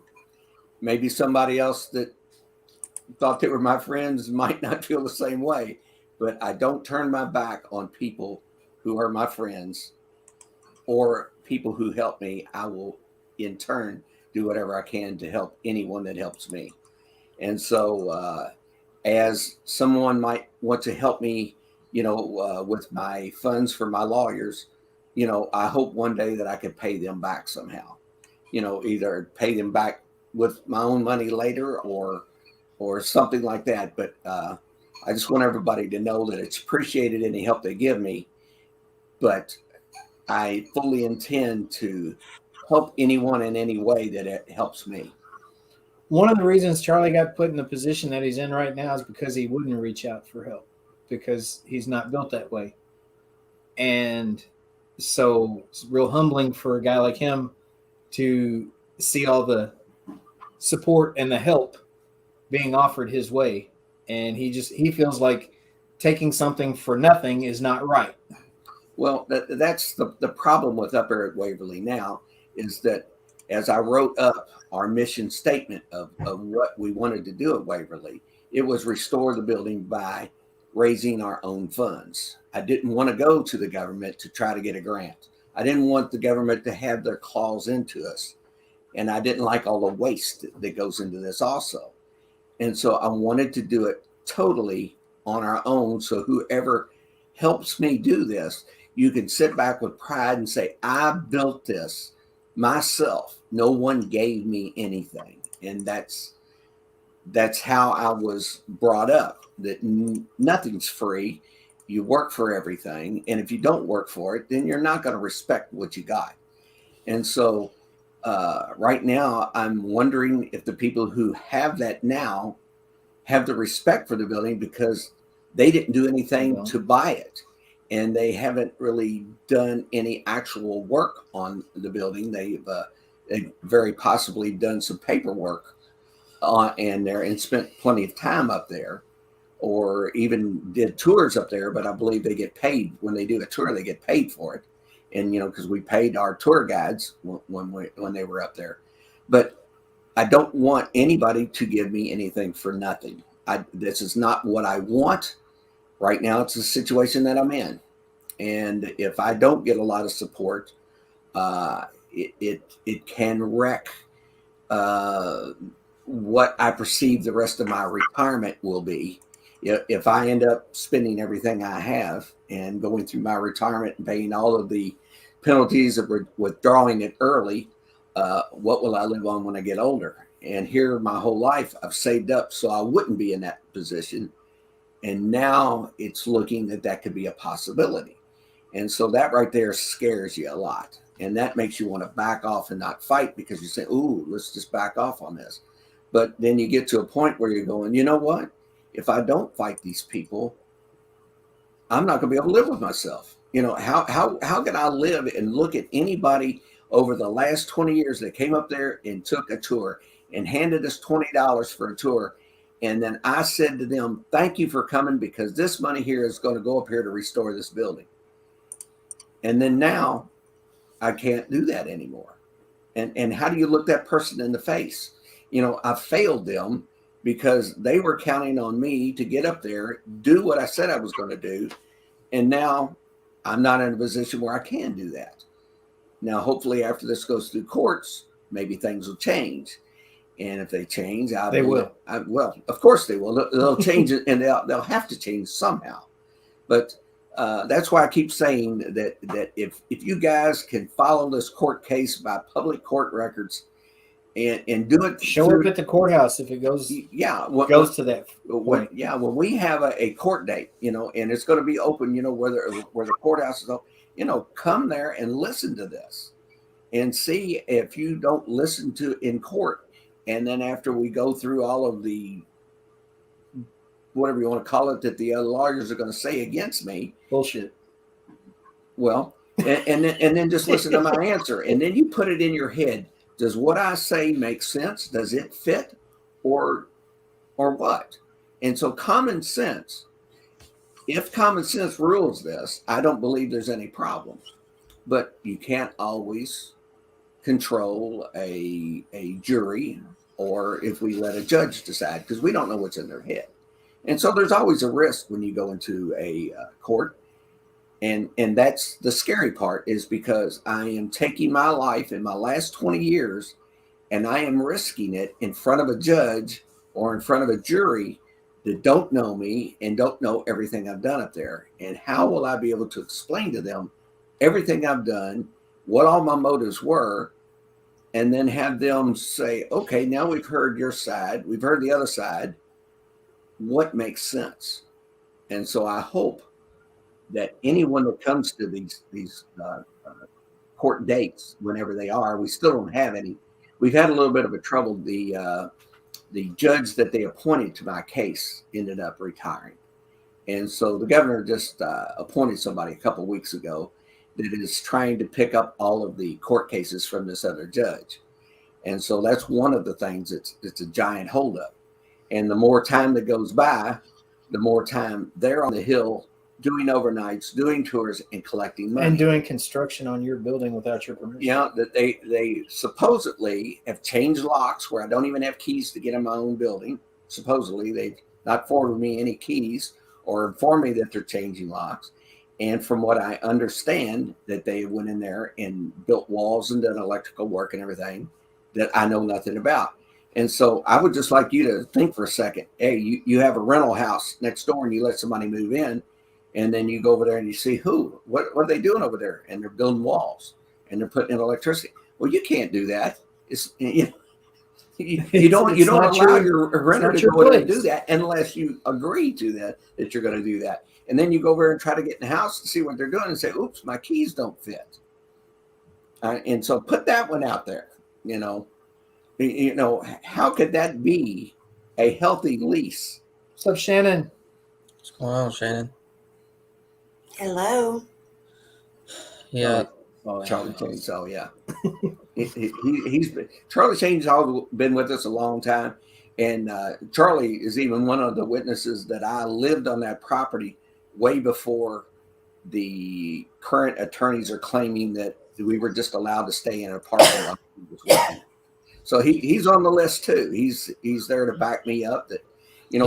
Maybe somebody else that thought they were my friends might not feel the same way, but I don't turn my back on people who are my friends or people who help me. I will in turn do whatever I can to help anyone that helps me. And so, as someone might want to help me, with my funds for my lawyers, I hope one day that I could pay them back somehow. Either pay them back with my own money later, or something like that. But I just want everybody to know that it's appreciated any help they give me. But I fully intend to help anyone in any way that it helps me. One of the reasons Charlie got put in the position that he's in right now is because he wouldn't reach out for help because he's not built that way. And so it's real humbling for a guy like him to see all the support and the help being offered his way. And he feels like taking something for nothing is not right. Well, that's the problem with up here at Waverly now, is that as I wrote up our mission statement of what we wanted to do at Waverly, it was restore the building by raising our own funds. I didn't want to go to the government to try to get a grant. I didn't want the government to have their claws into us. And I didn't like all the waste that goes into this also. And so I wanted to do it totally on our own. So whoever helps me do this, you can sit back with pride and say, I built this myself. No one gave me anything. And that's how I was brought up, that nothing's free. You work for everything. And if you don't work for it, then you're not going to respect what you got. And so right now, I'm wondering if the people who have that now have the respect for the building because they didn't do anything to buy it. And they haven't really done any actual work on the building. They've very possibly done some paperwork and spent plenty of time up there, or even did tours up there. But I believe they get paid when they do a tour. They get paid for it, and because we paid our tour guides when they were up there. But I don't want anybody to give me anything for nothing. This is not what I want. Right now, it's the situation that I'm in. And if I don't get a lot of support, it can wreck what I perceive the rest of my retirement will be. If I end up spending everything I have and going through my retirement and paying all of the penalties of withdrawing it early, what will I live on when I get older? And here my whole life I've saved up so I wouldn't be in that position. And now it's looking that could be a possibility. And so that right there scares you a lot. And that makes you want to back off and not fight because you say, ooh, let's just back off on this. But then you get to a point where you're going, you know what? If I don't fight these people, I'm not going to be able to live with myself. How can I live and look at anybody over the last 20 years that came up there and took a tour and handed us $20 for a tour? And then I said to them, thank you for coming because this money here is going to go up here to restore this building. And then now I can't do that anymore. And how do you look that person in the face? I failed them because they were counting on me to get up there, do what I said I was going to do. And now I'm not in a position where I can do that. Now, hopefully after this goes through courts, maybe things will change. And if they change, they will. Well, of course they will. They'll change it, and they'll have to change somehow. But that's why I keep saying that if you guys can follow this court case by public court records and do it, show up at the courthouse if it goes. Yeah, goes to that. When we have a court date, and it's going to be open, where the courthouse is open, come there and listen to this, and see if you don't listen to in court. And then after we go through all of the, whatever you want to call it, that the other lawyers are going to say against me. Bullshit. Well, and then just listen to my answer. And then you put it in your head. Does what I say make sense? Does it fit? Or what? And so common sense, if common sense rules this, I don't believe there's any problem. But you can't always control a jury, or if we let a judge decide, because we don't know what's in their head. And so there's always a risk when you go into a court. And that's the scary part, is because I am taking my life in my last 20 years and I am risking it in front of a judge or in front of a jury that don't know me and don't know everything I've done up there. And how will I be able to explain to them everything I've done, what all my motives were, and then have them say, okay, now we've heard your side, we've heard the other side, what makes sense? And so I hope that anyone that comes to these court dates, whenever they are, we still don't have any. We've had a little bit of a trouble. The judge that they appointed to my case ended up retiring, and so the governor just appointed somebody a couple of weeks ago that is trying to pick up all of the court cases from this other judge, and so that's one of the things. It's a giant holdup, and the more time that goes by, the more time they're on the Hill doing overnights, doing tours, and collecting money. And doing construction on your building without your permission. Yeah, that they supposedly have changed locks where I don't even have keys to get in my own building. Supposedly, they've not forwarded me any keys or informed me that they're changing locks. And from what I understand, that they went in there and built walls and done electrical work and everything that I know nothing about. And so I would just like you to think for a second. Hey, you have a rental house next door and you let somebody move in. And then you go over there and you see what are they doing over there? And they're building walls and they're putting in electricity. Well, you can't do that. It's you don't allow your renter to go in and do that unless you agree to that you're going to do that. And then you go over and try to get in the house to see what they're doing and say, "Oops, my keys don't fit." And so put that one out there. How could that be a healthy lease? What's up, Shannon? What's going on, Shannon? Hello. Yeah. Charlie Chainsaw, yeah. He's been, Charlie Chainsaw been with us a long time, and Charlie is even one of the witnesses that I lived on that property way before the current attorneys are claiming that we were just allowed to stay in an apartment. So he's on the list too. He's there to back me up. That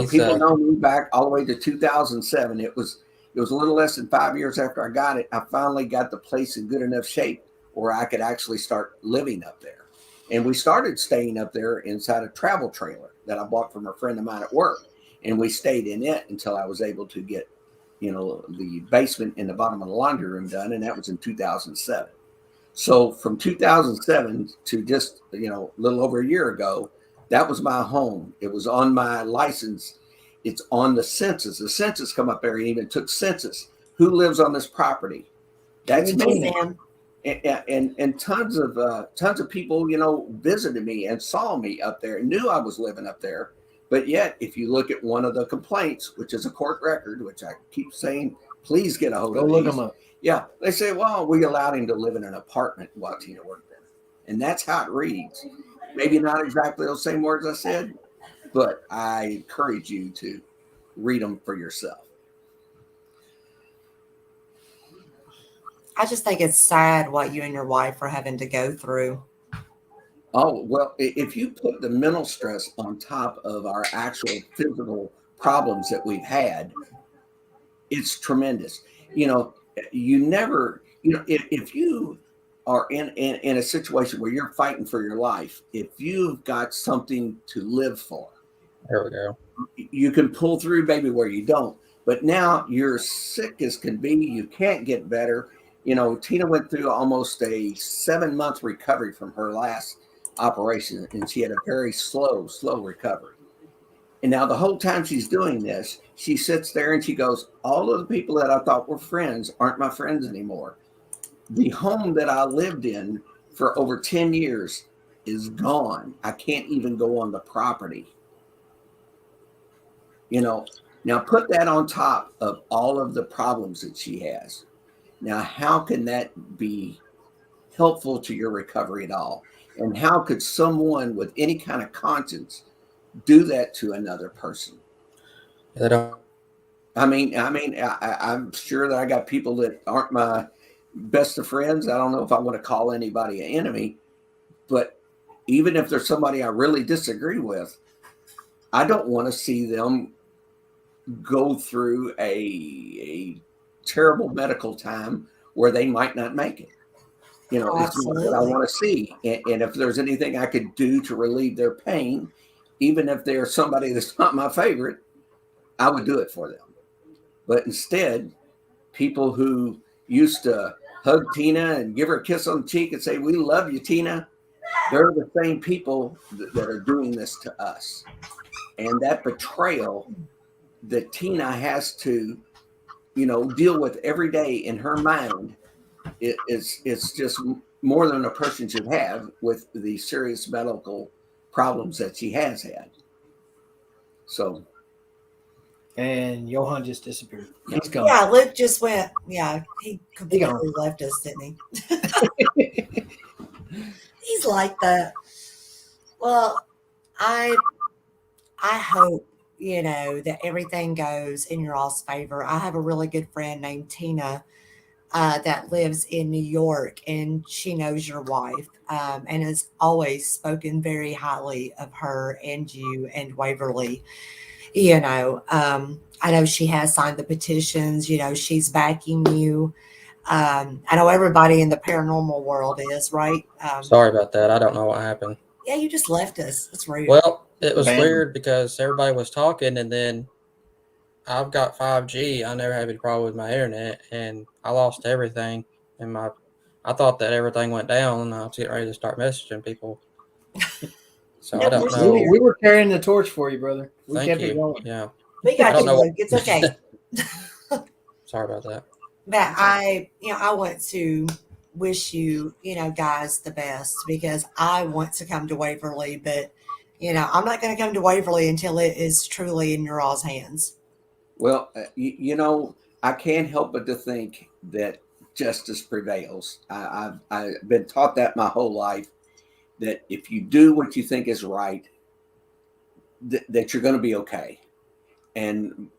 people know me back all the way to 2007. It was a little less than 5 years after I got it. I finally got the place in good enough shape where I could actually start living up there. And we started staying up there inside a travel trailer that I bought from a friend of mine at work. And we stayed in it until I was able to get, the basement and the bottom of the laundry room done. And that was in 2007. So from 2007 to just, a little over a year ago, that was my home. It was on my license. It's on the census. The census come up there and even took census. Who lives on this property? That's me. And tons of people, visited me and saw me up there and knew I was living up there. But yet, if you look at one of the complaints, which is a court record, which I keep saying, please get a hold of. Go look them up. Yeah, they say, well, we allowed him to live in an apartment while Tina worked there, and that's how it reads. Maybe not exactly those same words I said, but I encourage you to read them for yourself. I just think it's sad what you and your wife are having to go through. Oh, well, if you put the mental stress on top of our actual physical problems that we've had, it's tremendous. You never, if you are in a situation where you're fighting for your life, if you've got something to live for, there we go. You can pull through, baby, where you don't. But now you're sick as can be. You can't get better. Tina went through almost a 7-month recovery from her last operation, and she had a very slow recovery. And now the whole time she's doing this, she sits there and she goes, all of the people that I thought were friends aren't my friends anymore. The home that I lived in for over 10 years is gone. I can't even go on the property. Now put that on top of all of the problems that she has. Now, how can that be helpful to your recovery at all? And how could someone with any kind of conscience do that to another person? They don't. I'm sure that I got people that aren't my best of friends. I don't know if I want to call anybody an enemy, but even if there's somebody I really disagree with, I don't want to see them go through a terrible medical time where they might not make it. You know, Oh, it's not what I absolutely. want to see. And if there's anything I could do to relieve their pain, even if they're somebody that's not my favorite, I would do it for them. But instead, people who used to hug Tina and give her a kiss on the cheek and say, "We love you, Tina," they're the same people that are doing this to us. And that betrayal that Tina has to, deal with every day in her mind, it's just more than a person should have with the serious medical problems that she has had. So, And Johan just disappeared. He's gone. Yeah, Luke just went. Yeah, he He gone. completely left us, didn't he? He's like that. Well, I I hope, that everything goes in your all's favor. I have a really good friend named Tina that lives in New York, and she knows your wife, and has always spoken very highly of her and you and Waverly. I know she has signed the petitions. She's backing you. I know everybody in the paranormal world is, right? Sorry about that. I don't know what happened. Yeah, you just left us. That's rude. Well, it was Bam. weird because everybody was talking, and then I've got 5G. I never had any problem with my internet, and I lost everything. And I thought that everything went down, and I was getting ready to start messaging people. So No, I don't we're still know. here. We were carrying the torch for you, brother. We Thank kept it you. going. Yeah. We I got don't you, know. Luke. It's okay. Sorry about that. But I want to wish you, guys the best, because I want to come to Waverly, but I'm not going to come to Waverly until it is truly in your all's hands. well, I can't help but to think that justice prevails. I've been taught that my whole life, that if you do what you think is right, that you're going to be okay. And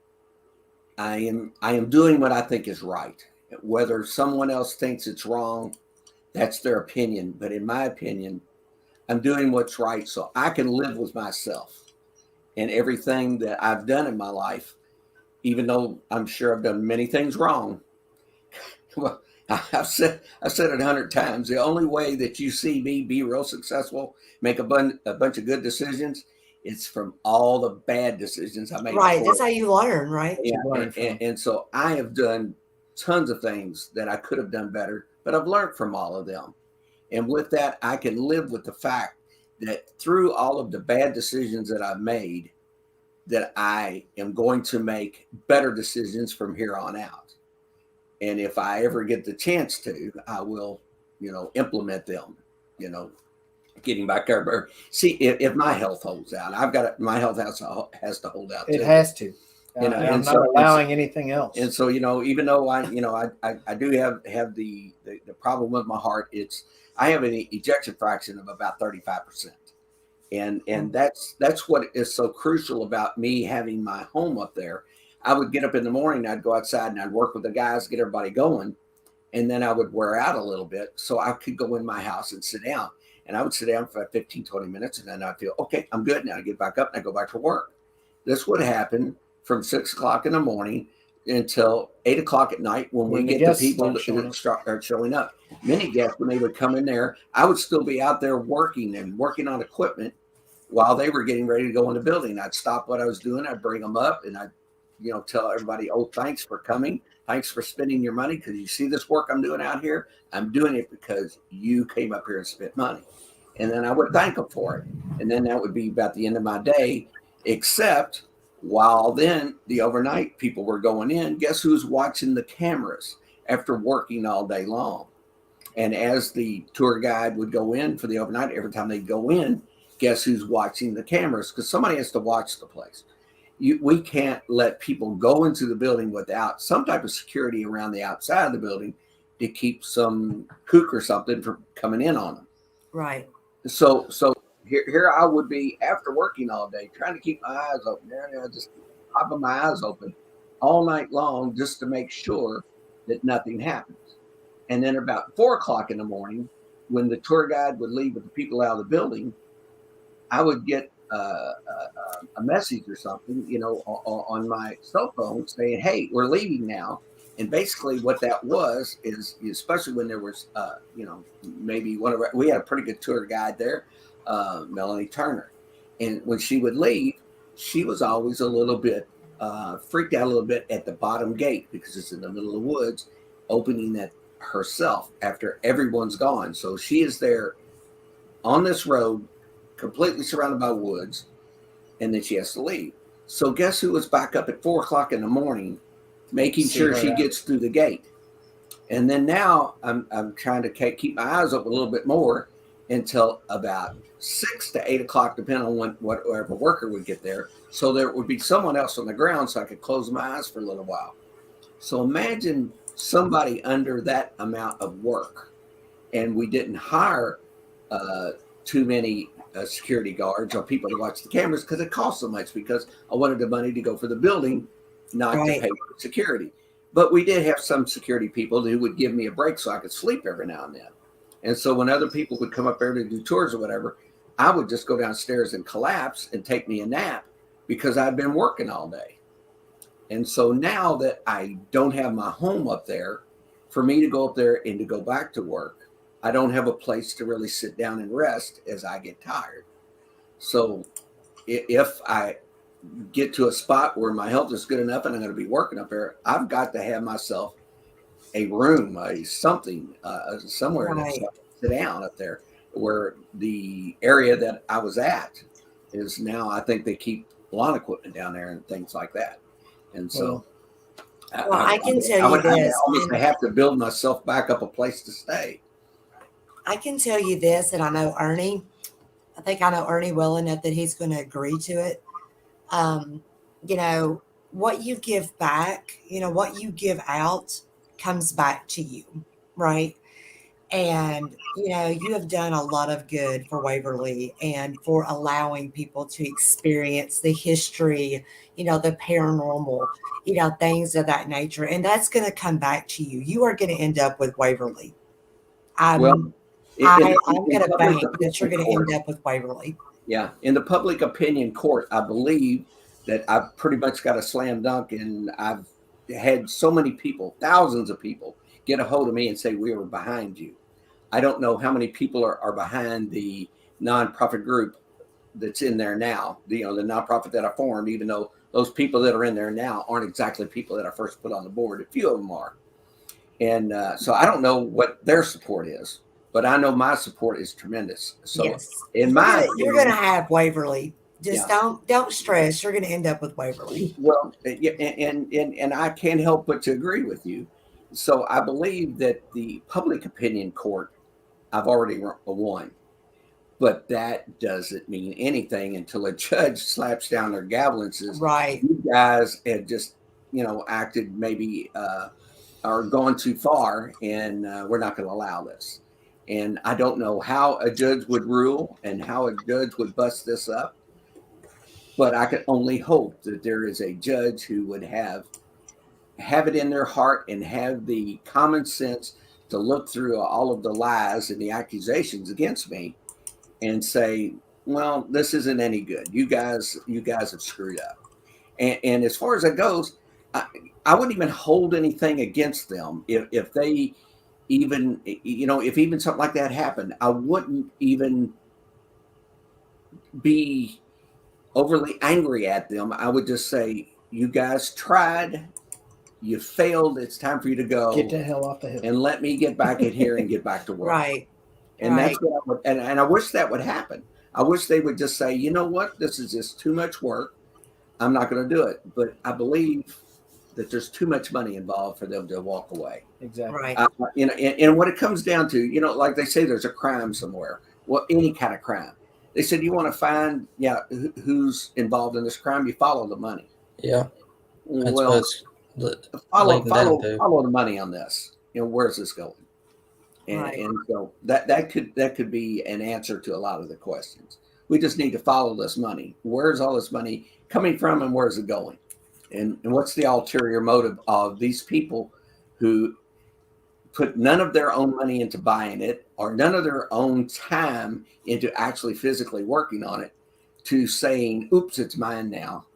I am doing what I think is right. Whether someone else thinks it's wrong, that's their opinion. But in my opinion, I'm doing what's right so I can live with myself and everything that I've done in my life, even though I'm sure I've done many things wrong. Well, I've said it 100 times. The only way that you see me be real successful, make a bunch of good decisions, it's from all the bad decisions I made Right. before. That's how you learn, right? Yeah, learn from. and so I have done tons of things that I could have done better, but I've learned from all of them. And with that, I can live with the fact that through all of the bad decisions that I've made, that I am going to make better decisions from here on out. And if I ever get the chance to, I will, implement them, you know, getting back there. See, if my health holds out, my health has to hold out It too. has to. You know, I'm and not so allowing anything else. And so, even though I do have the problem with my heart, I have an ejection fraction of about 35%. And that's what is so crucial about me having my home up there. I would get up in the morning, I'd go outside and I'd work with the guys, get everybody going, and then I would wear out a little bit so I could go in my house and sit down. And I would sit down for about 15, 20 minutes, and then I'd feel, okay, I'm good now. I get back up and I go back to work. This would happen from 6 o'clock in the morning until 8 o'clock at night when we the get the guests people start that start showing up. Many guests, when they would come in there, I would still be out there working on equipment while they were getting ready to go in the building. I'd stop what I was doing. I'd bring them up and I'd, tell everybody, oh, thanks for coming. Thanks for spending your money. Because you see this work I'm doing out here? I'm doing it because you came up here and spent money. And then I would thank them for it. And then that would be about the end of my day, except while then the overnight people were going in, guess who's watching the cameras after working all day long? And as the tour guide would go in for the overnight, every time they go in, guess who's watching the cameras? Because somebody has to watch the place. We can't let people go into the building without some type of security around the outside of the building to keep some kook or something from coming in on them. Right. So here I would be after working all day, trying to keep my eyes open, just popping my eyes open all night long just to make sure that nothing happens. And then about 4 o'clock in the morning, when the tour guide would leave with the people out of the building, I would get a message or something, on my cell phone saying, "Hey, we're leaving now." And basically, what that was is, especially when there was, maybe we had a pretty good tour guide there, Melanie Turner, and when she would leave, she was always a little bit freaked out a little bit at the bottom gate because it's in the middle of the woods, opening that herself after everyone's gone. So she is there on this road, completely surrounded by woods, and then she has to leave. So guess who was back up at 4 o'clock in the morning, making sure she gets through the gate? And then now I'm trying to keep my eyes open a little bit more until about 6 to 8 o'clock, depending on whatever worker would get there. So there would be someone else on the ground, so I could close my eyes for a little while. So imagine somebody under that amount of work, and we didn't hire too many security guards or people to watch the cameras because it cost so much, because I wanted the money to go for the building, not to pay for security. But we did have some security people who would give me a break so I could sleep every now and then. And so when other people would come up there to do tours or whatever, I would just go downstairs and collapse and take me a nap because I'd been working all day. And so now that I don't have my home up there, for me to go up there and to go back to work, I don't have a place to really sit down and rest as I get tired. So if I get to a spot where my health is good enough and I'm going to be working up there, I've got to have myself a room, somewhere to sit down up there, where the area that I was at is now, I think they keep lawn equipment down there and things like that. And so I can tell you this. I have to build myself back up a place to stay. I can tell you this, and I know Ernie well enough that he's going to agree to it. What you give back, what you give out comes back to you, right? And, you have done a lot of good for Waverly and for allowing people to experience the history, the paranormal, things of that nature. And that's going to come back to you. You are going to end up with Waverly. I'm going to bank that you're going to end up with Waverly. Yeah. In the public opinion court, I believe that I've pretty much got a slam dunk, and I've had so many people, thousands of people, get a hold of me and say, "We were behind you." I don't know how many people are behind the nonprofit group that's in there now, the nonprofit that I formed, even though those people that are in there now aren't exactly people that I first put on the board. A few of them are. And so I don't know what their support is, but I know my support is tremendous. So yes. You're going to have Waverly. Just don't stress. You're going to end up with Waverly. Well, and I can't help but to agree with you. So I believe that the public opinion court, I've already won, but that doesn't mean anything until a judge slaps down their gavel and says, "Right, you guys have just, acted maybe or gone too far, and we're not going to allow this." And I don't know how a judge would rule and how a judge would bust this up, but I can only hope that there is a judge who would have it in their heart and have the common sense to look through all of the lies and the accusations against me and say, well, this isn't any good. You guys have screwed up. And as far as that goes, I wouldn't even hold anything against them if they even, if even something like that happened. I wouldn't even be overly angry at them. I would just say, you guys tried. You failed. It's time for you to go. Get the hell off the hill. And let me get back in here and get back to work. Right. And that's what I would, and I wish that would happen. I wish they would just say, you know what, this is just too much work. I'm not going to do it. But I believe that there's too much money involved for them to walk away. Exactly. Right. And what it comes down to, like they say, there's a crime somewhere. Well, any kind of crime. They said, you want to find, who's involved in this crime, you follow the money. Yeah. Well, follow the money on this. Where's this going? And so that could be an answer to a lot of the questions. We just need to follow this money. Where's all this money coming from, and where's it going? And what's the ulterior motive of these people who put none of their own money into buying it or none of their own time into actually physically working on it to saying, oops, it's mine now.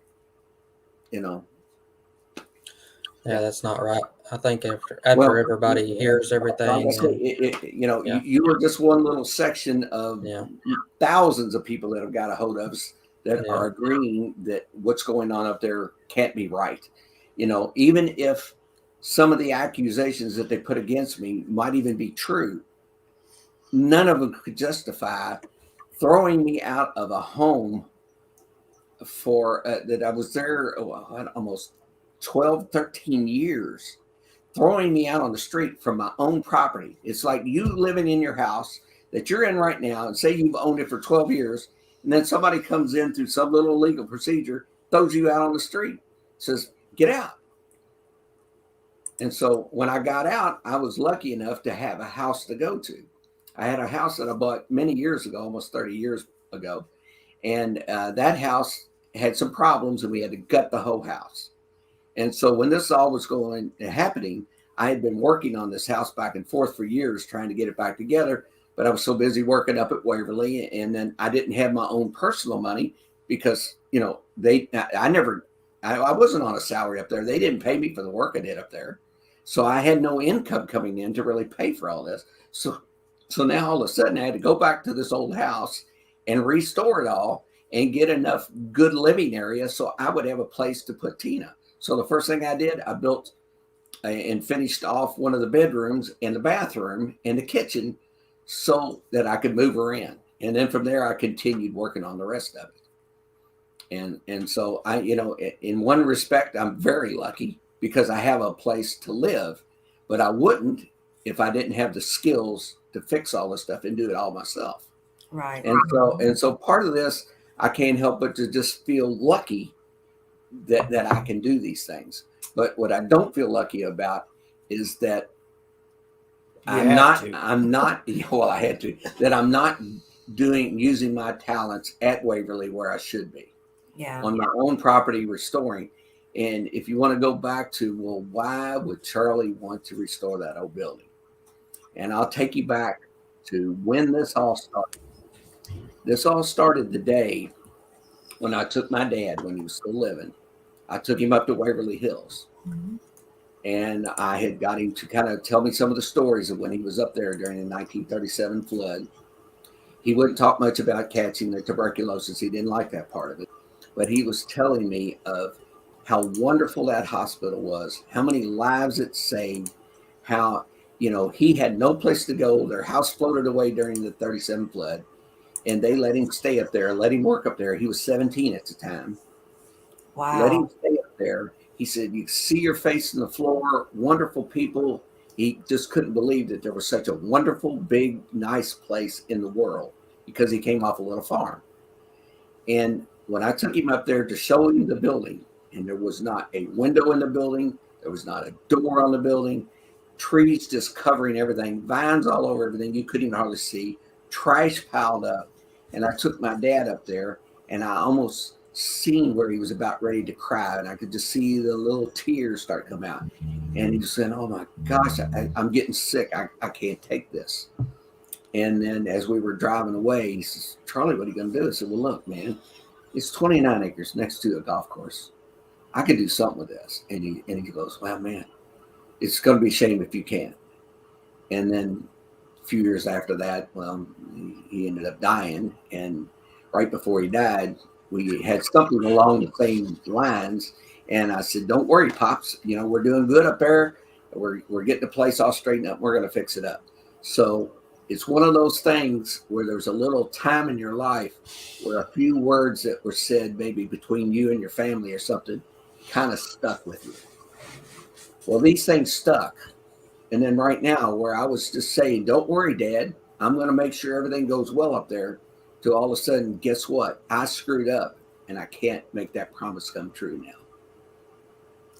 You know, Yeah, that's not right. I think after well, everybody hears like I everything, said, and you know, yeah, you were just one little section of yeah, thousands of people that have got a hold of us that yeah, are agreeing that what's going on up there can't be right. You know, even if some of the accusations that they put against me might even be true, none of them could justify throwing me out of a home for that I was there almost 12, 13 years, throwing me out on the street from my own property. It's like you living in your house that you're in right now and say you've owned it for 12 years, and then somebody comes in through some little legal procedure, throws you out on the street, says, get out. And so when I got out, I was lucky enough to have a house to go to. I had a house that I bought many years ago, almost 30 years ago. And that house had some problems, and we had to gut the whole house. And so when this all was happening, I had been working on this house back and forth for years, trying to get it back together. But I was so busy working up at Waverly, and then I didn't have my own personal money because, you know, I wasn't on a salary up there. They didn't pay me for the work I did up there. So I had no income coming in to really pay for all this. So now all of a sudden I had to go back to this old house and restore it all and get enough good living area so I would have a place to put Tina. So the first thing I did, I built and finished off one of the bedrooms and the bathroom and the kitchen so that I could move her in. And then from there, I continued working on the rest of it. And so I, you know, in one respect, I'm very lucky because I have a place to live, but I wouldn't if I didn't have the skills to fix all this stuff and do it all myself. Right. And so part of this, I can't help but to just feel lucky that I can do these things. But what I don't feel lucky about is that I'm not, well, I had to, that I'm not using my talents at Waverly where I should be Yeah. on my own property restoring. And if you want to go back to, well, why would Charlie want to restore that old building? And I'll take you back to when this all started. This all started the day when I took my dad, when he was still living, I took him up to Waverly Hills. Mm-hmm. And I had got him to kind of tell me some of the stories of when he was up there during the 1937 flood. He wouldn't talk much about catching the tuberculosis. He didn't like that part of it. But he was telling me of how wonderful that hospital was, how many lives it saved, how, you know, he had no place to go. Their house floated away during the 37 flood, and they let him stay up there, let him work up there. He was 17 at the time. Let him Wow. stay up there. He said, you see your face in the floor, wonderful people. He just couldn't believe that there was such a wonderful, big, nice place in the world because he came off a little farm. And when I took him up there to show him the building, and there was not a window in the building, there was not a door on the building, trees just covering everything, vines all over everything, you couldn't even hardly see, trash piled up. And I took my dad up there, and I almost seen where he was about ready to cry, and I could just see the little tears start coming out. And he was saying, oh my gosh, I'm getting sick. I can't take this. And then as we were driving away, he says, Charlie, what are you going to do? I said, well, look, man, it's 29 acres next to a golf course. I could do something with this. And he goes, well, man, it's going to be a shame if you can't. And then a few years after that, well, he ended up dying. And right before he died, we had something along the same lines. And I said, don't worry, Pops. You know, we're doing good up there. We're getting the place all straightened up. We're going to fix it up. So it's one of those things where there's a little time in your life where a few words that were said maybe between you and your family or something kind of stuck with you. Well, these things stuck. And then right now, where I was just saying, don't worry, Dad, I'm going to make sure everything goes well up there, to all of a sudden, guess what? I screwed up, and I can't make that promise come true now.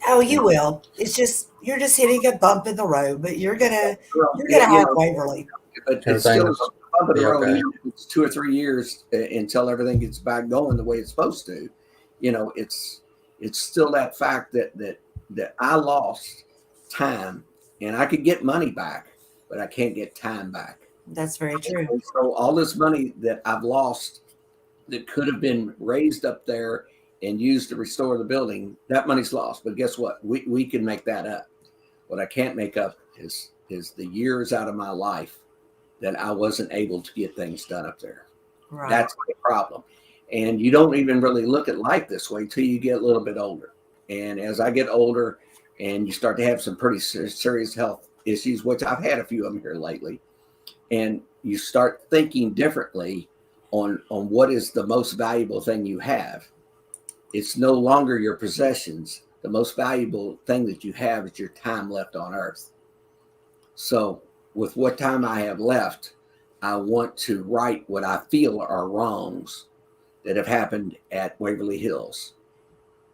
Oh, you will. It's just you're just hitting a bump in the road, but you're gonna have Waverly. But it's still a bump in the road. Okay. Even if it's 2 or 3 years until everything gets back going the way it's supposed to. You know, it's still that fact that I lost time, and I could get money back, but I can't get time back. That's very true. And so all this money that I've lost that could have been raised up there and used to restore the building, that money's lost. But guess what? We can make that up. What I can't make up is the years out of my life that I wasn't able to get things done up there. Right. That's the problem. And you don't even really look at life this way till you get a little bit older. And as I get older and you start to have some pretty serious health issues, which I've had a few of them here lately, and you start thinking differently on what is the most valuable thing you have. It's no longer your possessions. The most valuable thing that you have is your time left on earth. So with what time I have left, I want to right what I feel are wrongs that have happened at Waverly Hills.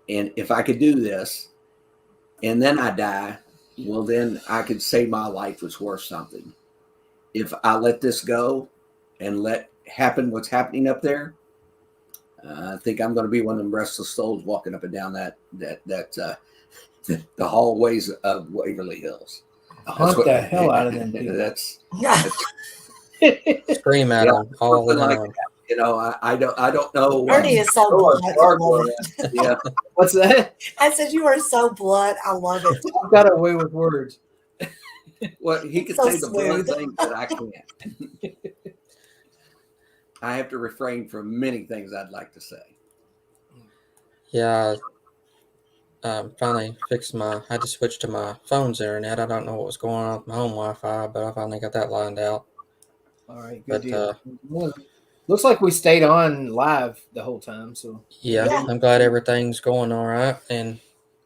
And if I could do this and then I die, well, then I could say my life was worth something. If I let this go and let happen what's happening up there, I think I'm going to be one of them restless souls walking up and down the hallways of Waverly Hills. Hunt the hell out of them people. That's Scream at them all the time. like, you know, I don't know. Ernie is so blunt. I love it. Yeah. What's that? I said, you are so blunt. I love it. I've got a way with words. Well, he could So say the blunt smooth. things that I can't. I have to refrain from many things I'd like to say. Yeah, finally fixed I had to switch to my phone's internet. I don't know what was going on with my home Wi-Fi, but I finally got that lined out. All right, But, good deal. Well, looks like we stayed on live the whole time. So Yeah, I'm glad everything's going all right, and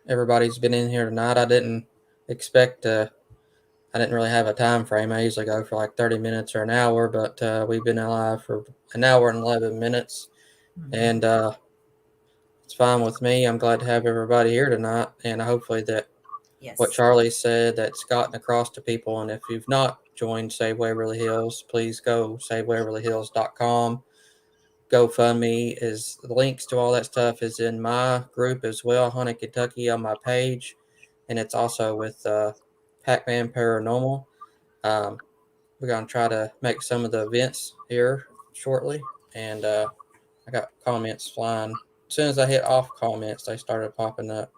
everybody's been in here tonight. I didn't expect I didn't really have a time frame. I usually go for like 30 minutes or an hour, but we've been alive for an hour and 11 minutes, and it's fine with me. I'm glad to have everybody here tonight, and hopefully that Yes. what Charlie said, that's gotten across to people. And if you've not joined Save Waverly Hills, please go savewaverlyhills.com. GoFundMe is the links to all that stuff is in my group as well, Haunted Kentucky, on my page, and it's also with Packman Paranormal. We're going to try to make some of the events here shortly, and I got comments flying. As soon as I hit off comments, they started popping up.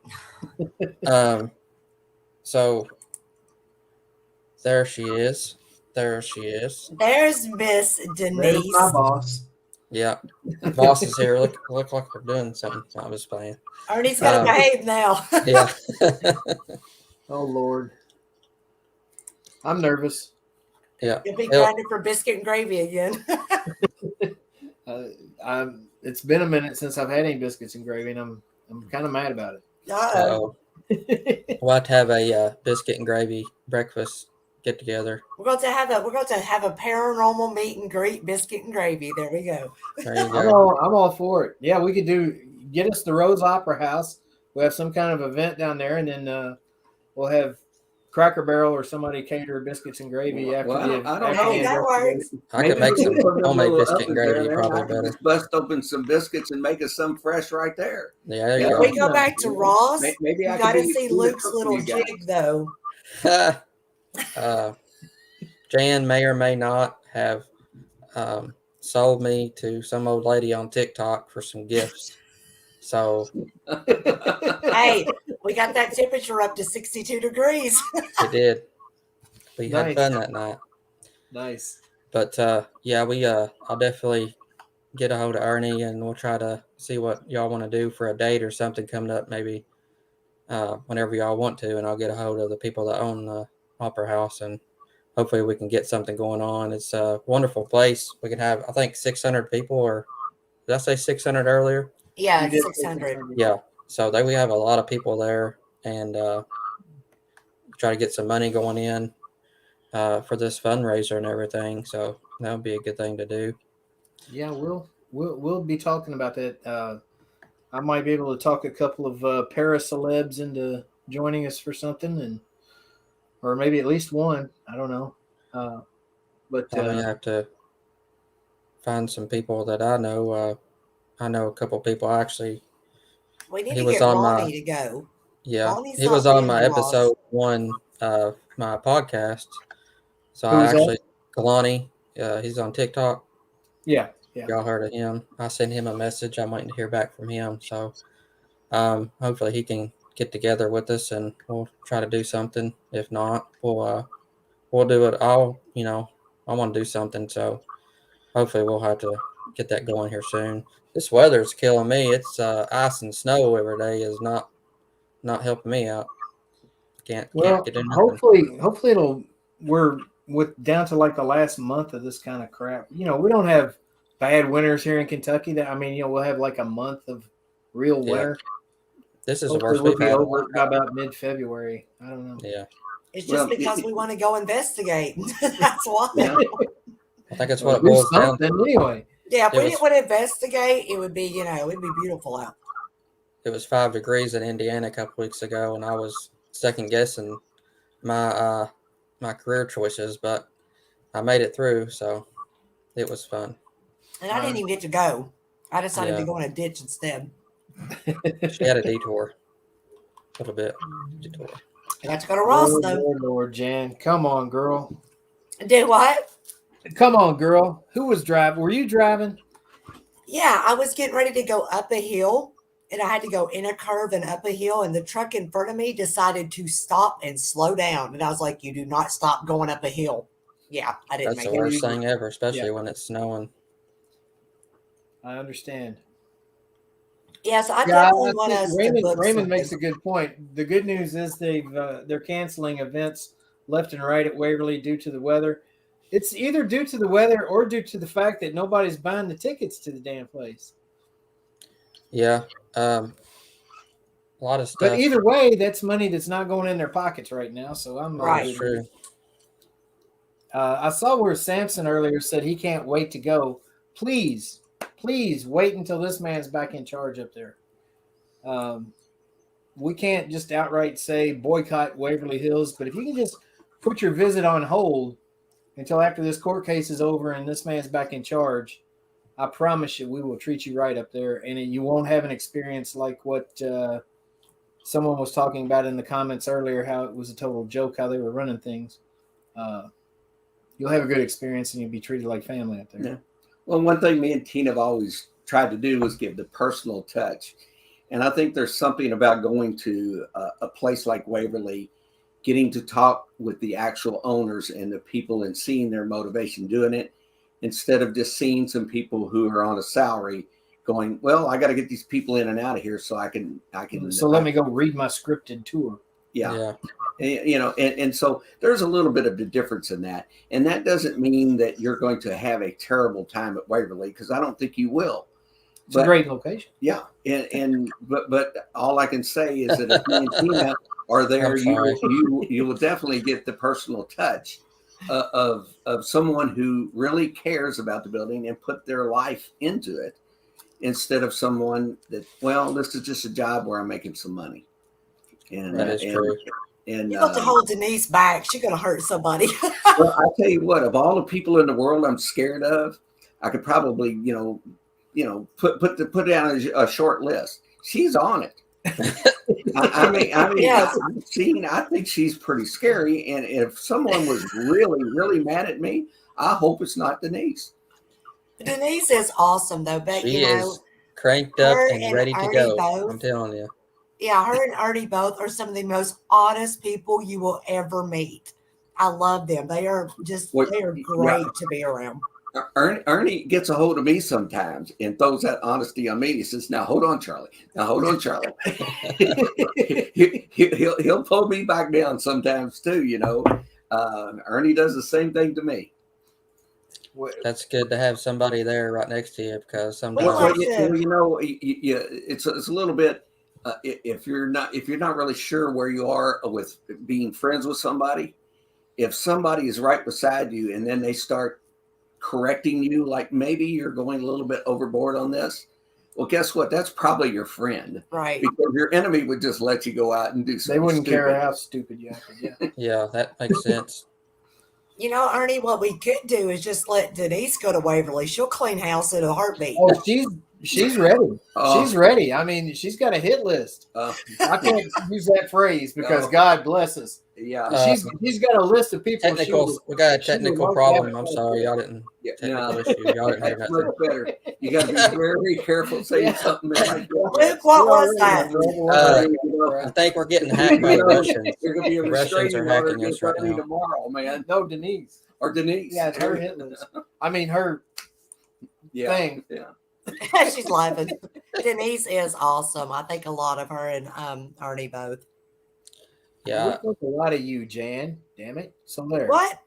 So there she is. There she is. There's Miss there's Denise. my boss. Yeah, boss is here. Look like we're doing something. I was playing. Ernie's got to behave now. Yeah. Oh Lord, I'm nervous. Yeah. You'll be grinding for biscuit and gravy again. It's been a minute since I've had any biscuits and gravy, and I'm kind of mad about it. Uh-oh. We'll have to have a biscuit and gravy breakfast get together. We're going to have a paranormal meet and greet, biscuit and gravy. There we go. There you go. I'm all for it. Yeah, we could get us the Rose Opera House. We'll have some kind of event down there, and then we'll have Cracker Barrel or somebody cater biscuits and gravy after Well, the. I don't after know. the That works. I could make some Maybe homemade we'll biscuit up and it there, gravy man. probably I can better. just bust open some biscuits and make us some fresh right there. Yeah, there Yeah. you We go back to Ross. Maybe I You can got to be see the Luke's cook for little you guys. jig, though. go. Jan may or may not have sold me to some old lady on TikTok for some gifts. So Hey, we got that temperature up to 62 degrees. it did. We Nice. had fun that night. Nice. But yeah, I'll definitely get a hold of Ernie, and we'll try to see what y'all want to do for a date or something coming up, maybe whenever y'all want to, and I'll get a hold of the people that own the Opera House, and hopefully we can get something going on. It's a wonderful place. We can have, I think, 600 people, or did I say 600 earlier? Yeah, You did 600. Yeah. So we have a lot of people there, and try to get some money going in for this fundraiser and everything. So that would be a good thing to do. Yeah, we'll be talking about that. I might be able to talk a couple of para celebs into joining us for something, or maybe at least one. I don't know. But We have to find some people that I know. I know a couple people actually. We need He to was get on Ronnie to go. Yeah, Ronnie's he was not on my been, Ross. episode 1 of my podcast. So Who I was that? actually, Kalani, he's on TikTok. yeah, Yeah. Y'all heard of him. I sent him a message. I'm waiting to hear back from him. So hopefully he can get together with us and we'll try to do something. If not, we'll do it. I want to do something. So hopefully we'll have to get that going here soon. This weather's killing me. It's ice and snow every day is not helping me out. Can't Well, get in nothing. hopefully we're down to like the last month of this kind of crap. We don't have bad winters here in Kentucky. We'll have like a month of real Yeah. winter. This is the Hopefully worst we'll we've be had. over it by about mid-February. I don't know. Yeah. It's just Well, because we want to go investigate. That's why. Yeah. I think that's what it Do boils down something to. anyway. Yeah, if It we was- didn't want to investigate, it would be, it'd be beautiful out. It was 5 degrees in Indiana a couple weeks ago, and I was second guessing my my career choices, but I made it through, so it was fun. And I didn't even get to go. I decided to Yeah. go in a ditch instead. She had a detour, a little bit detour. I got to go to Ross, Lord, though. Lord, Jan. Come on, girl. Do what? Come on, girl. Who was driving? Were you driving? Yeah, I was getting ready to go up a hill, and I had to go in a curve and up a hill, and the truck in front of me decided to stop and slow down. And I was like, you do not stop going up a hill. Yeah, I didn't That's the make it. worst thing ever, especially Yeah. when it's snowing. I understand. Yes, I Yeah, definitely want us to book Raymond something. makes a good point. The good news is they're canceling events left and right at Waverly due to the weather. It's either due to the weather or due to the fact that nobody's buying the tickets to the damn place. Yeah, a lot of stuff. But either way, that's money that's not going in their pockets right now. So I'm Right. That's true. I saw where Samson earlier said he can't wait to go. Please wait until this man's back in charge up there. We can't just outright say boycott Waverly Hills, but if you can just put your visit on hold until after this court case is over and this man's back in charge, I promise you we will treat you right up there, and you won't have an experience like what someone was talking about in the comments earlier, how it was a total joke how they were running things. You'll have a good experience and you'll be treated like family up there. Yeah. Well, one thing me and Tina have always tried to do is give the personal touch. And I think there's something about going to a place like Waverly, getting to talk with the actual owners and the people and seeing their motivation doing it, instead of just seeing some people who are on a salary going, well, I got to get these people in and out of here so I can. So let me go read my scripted tour. Yeah. And so there's a little bit of the difference in that. And that doesn't mean that you're going to have a terrible time at Waverly, because I don't think you will. It's a great location. Yeah. But all I can say is that if me and Tina are there, you will definitely get the personal touch of someone who really cares about the building and put their life into it, instead of someone that, well, this is just a job where I'm making some money. And That is true. And You got to hold Denise back. She's going to hurt somebody. well, I tell you what, of all the people in the world I'm scared of, I could probably, put down a short list. She's on it. I mean, Yes. I think she's pretty scary. And if someone was really, really mad at me, I hope it's not Denise. Denise is awesome, though. But, She is cranked up her and and ready to Ernie go. both. I'm telling you. yeah, her and Ernie both are some of the most honest people you will ever meet. I love them. They are great to be around. Ernie gets a hold of me sometimes and throws that honesty on me. He says, "Now hold on, Charlie. Now hold on, Charlie." he'll pull me back down sometimes too. Ernie does the same thing to me. That's good to have somebody there right next to you, because sometimes like it's a little bit. If you're not really sure where you are with being friends with somebody, if somebody is right beside you and then they start correcting you, like maybe you're going a little bit overboard on this, well, guess what? That's probably your friend, Right. because your enemy would just let you go out and do something. They wouldn't stupid. care how stupid you acted. Yeah. yeah, that makes sense. Ernie, what we could do is just let Denise go to Waverly. She'll clean house in a heartbeat. Oh, She's ready. Oh. She's ready. I mean, she's got a hit list. I can't use that phrase because God bless us. Yeah. She's got a list of people. We got a she would technical like to problem. have I'm fun sorry, with. y'all didn't. Yeah, Technical no. issue. Y'all didn't hear That's that. much better. You got to be very careful saying something that might go Luke, what was that? I think we're getting hacked by the Russians. There's going to be a The Russians restraining are order hacking us against right me now. tomorrow, man. No, Denise. Or Denise. Yeah, it's her hit list. I mean, her thing. Yeah. She's laughing. Denise is awesome. I think a lot of her and Arnie both. Yeah. We think a lot of you, Jan. Damn it. So there. What?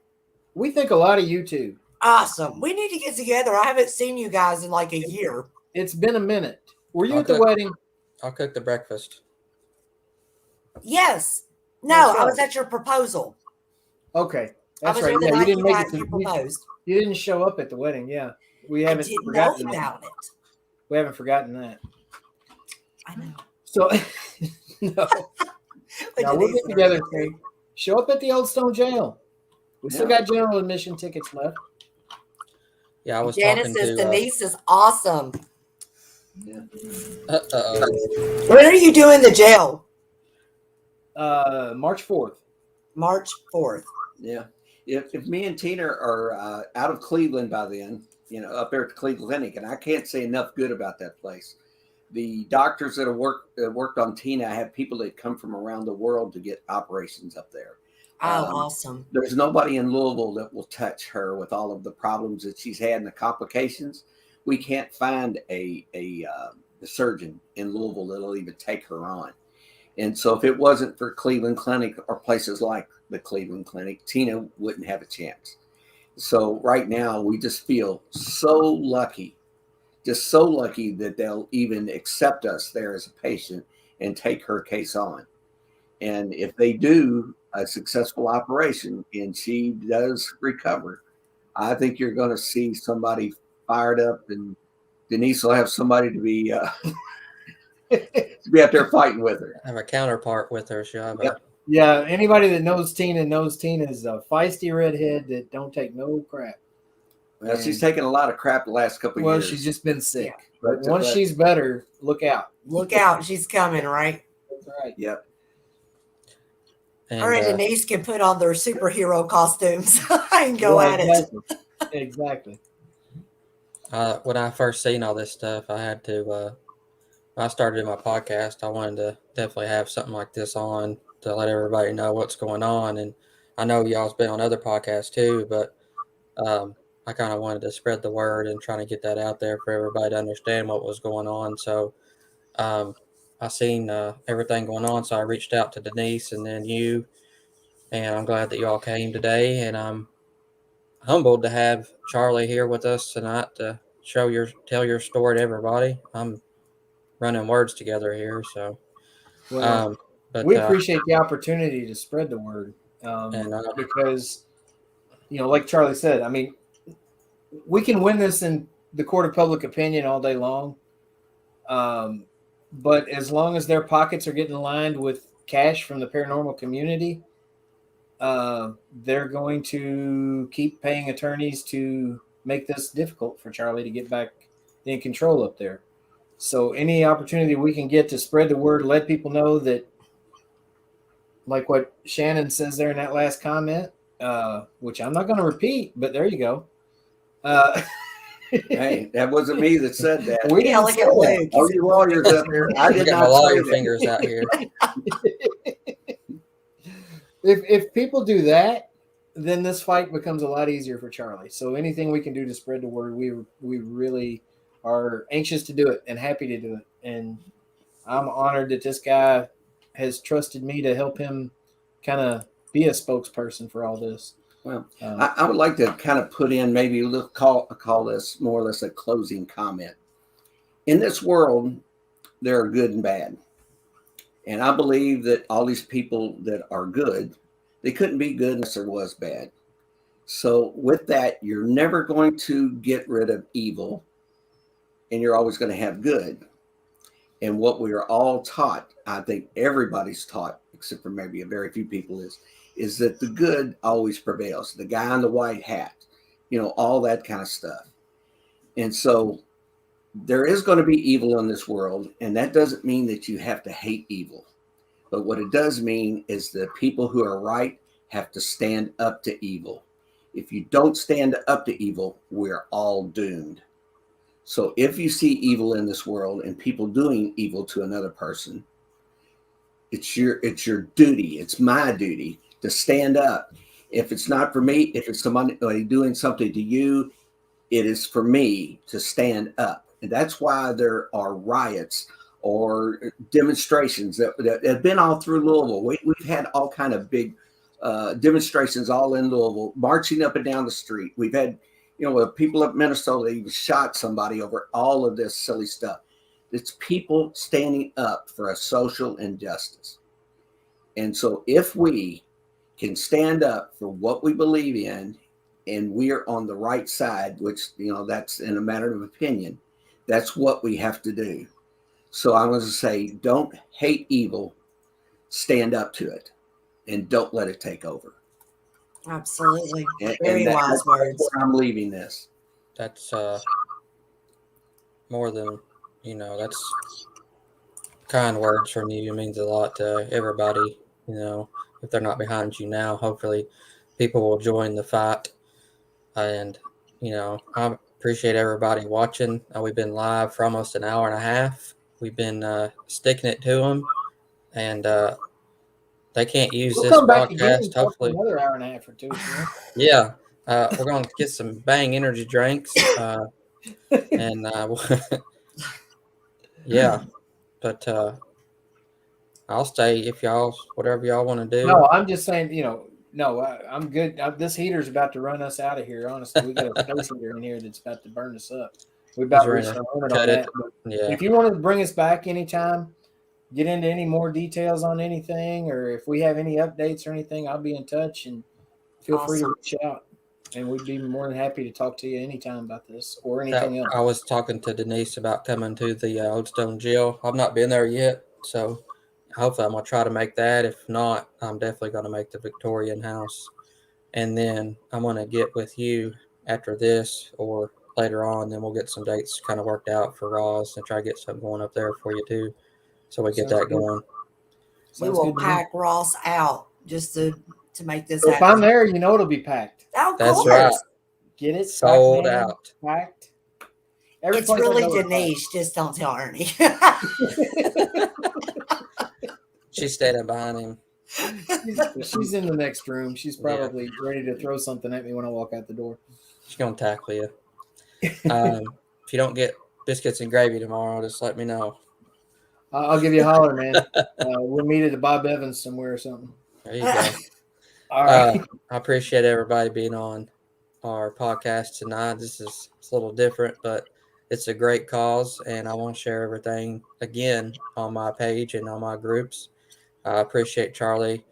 We think a lot of you too. Awesome. We need to get together. I haven't seen you guys in like a year. It's been a minute. Were you I'll at the cook. wedding? I'll cook the breakfast. Yes. No, What's I up? was at your proposal. Okay. I That's was right. there the Yeah, you night didn't make you, it to, you proposed. you didn't show up at the wedding. Yeah. We I haven't didn't know forgotten that. about it. We haven't forgotten that. I know. So no. But Now we'll Denise get and her- together, Kate. Show up at the Old Stone Jail. We still got general admission tickets left. Yeah, I was Janice talking says to. Denise is awesome. Uh-oh. When are you doing the jail? March 4th. March 4th. Yeah. If me and Tina are out of Cleveland by then, up there at the Cleveland Clinic, and I can't say enough good about that place. The doctors that have worked on Tina have people that come from around the world to get operations up there. Oh, awesome. There's nobody in Louisville that will touch her with all of the problems that she's had and the complications. We can't find a surgeon in Louisville that'll even take her on. And so if it wasn't for Cleveland Clinic or places like the Cleveland Clinic, Tina wouldn't have a chance. So right now we just feel so lucky that they'll even accept us there as a patient and take her case on. And if they do a successful operation and she does recover, I think you're going to see somebody fired up, and Denise will have somebody to be to be out there fighting with her. I have a counterpart with her. She'll have Yep. Yeah, anybody that knows Tina's a feisty redhead that don't take no crap. Well, she's taken a lot of crap the last couple of Well, years. she's just been sick. Yeah. But once she's better, look out. Look out. She's coming, right? That's right. Yep. And, Her and Denise can put on their superhero costumes and go at it. Exactly. when I first seen all this stuff, I had to. When I started my podcast, I wanted to definitely have something like this on to let everybody know what's going on. And I know y'all's been on other podcasts too, but I kind of wanted to spread the word and trying to get that out there for everybody to understand what was going on. So I seen everything going on, so I reached out to Denise and then you, and I'm glad that you all came today. And I'm humbled to have Charlie here with us tonight to tell your story to everybody. I'm running words together here, so. Well, but we appreciate the opportunity to spread the word because, like Charlie said, I mean, we can win this in the court of public opinion all day long. But as long as their pockets are getting lined with cash from the paranormal community, they're going to keep paying attorneys to make this difficult for Charlie to get back in control up there. So any opportunity we can get to spread the word, let people know that, like what Shannon says there in that last comment, which I'm not going to repeat, but there you go. Hey, that wasn't me that said that. We didn't look say at that. Luke. All you lawyers up there, I did got my not lawyer say fingers that. out here. If people do that, then this fight becomes a lot easier for Charlie. So anything we can do to spread the word, we really are anxious to do it and happy to do it. And I'm honored that this guy has trusted me to help him kind of be a spokesperson for all this. Well, I would like to kind of put in maybe call this more or less a closing comment. In this world, there are good and bad. And I believe that all these people that are good, they couldn't be good unless there was bad. So with that, you're never going to get rid of evil, and you're always going to have good. And what we are all taught, I think everybody's taught, except for maybe a very few people, is that the good always prevails. The guy in the white hat, all that kind of stuff. And so there is going to be evil in this world, and that doesn't mean that you have to hate evil. But what it does mean is the people who are right have to stand up to evil. If you don't stand up to evil, we're all doomed. So if you see evil in this world and people doing evil to another person, it's your duty. It's my duty to stand up. If it's not for me, if it's somebody doing something to you, it is for me to stand up. And that's why there are riots or demonstrations that have been all through Louisville. We've had all kind of big demonstrations all in Louisville, marching up and down the street. We've had, people of Minnesota even shot somebody over all of this silly stuff. It's people standing up for a social injustice. And so if we can stand up for what we believe in, and we're on the right side, which, that's in a matter of opinion, that's what we have to do. So I want to say, don't hate evil, stand up to it, and don't let it take over. Absolutely. And Very wise words. That's where I'm leaving this. That's more than, that's kind words from you. It means a lot to everybody. If they're not behind you now, hopefully people will join the fight. And, I appreciate everybody watching. We've been live for almost an hour and a half. We've been sticking it to them. And they can't use We'll this come back again podcast. and talk for Hopefully. another hour and a half or two. Yeah. We're going to get some Bang energy drinks. And yeah. But I'll stay if y'all, whatever y'all want to do. No, I'm just saying, no, I'm good. This heater's about to run us out of here. Honestly, we got a space heater in here that's about to burn us up. We're about to reach our limit on that. Yeah. If you want to bring us back anytime, get into any more details on anything, or if we have any updates or anything, I'll be in touch, and feel free to reach out. And we'd be more than happy to talk to you anytime about this or anything else. I was talking to Denise about coming to the Old Stone Jail. I've not been there yet, so hopefully I'm going to try to make that. If not, I'm definitely going to make the Victorian House. And then I'm going to get with you after this or later on. Then we'll get some dates kind of worked out for Ross and try to get something going up there for you too. So we get that going. We will pack Ross out just to make this happen. If I'm there, it'll be packed. Of That's course. right. Get it sold out. Packed. It's really Denise. Just don't tell Ernie. She's standing behind him. She's in the next room. She's probably ready to throw something at me when I walk out the door. She's going to tackle you. If you don't get biscuits and gravy tomorrow, just let me know. I'll give you a holler, man. We'll meet at the Bob Evans somewhere or something. There you go. All right. I appreciate everybody being on our podcast tonight. This is a little different, but it's a great cause, and I want to share everything again on my page and on my groups. I appreciate Charlie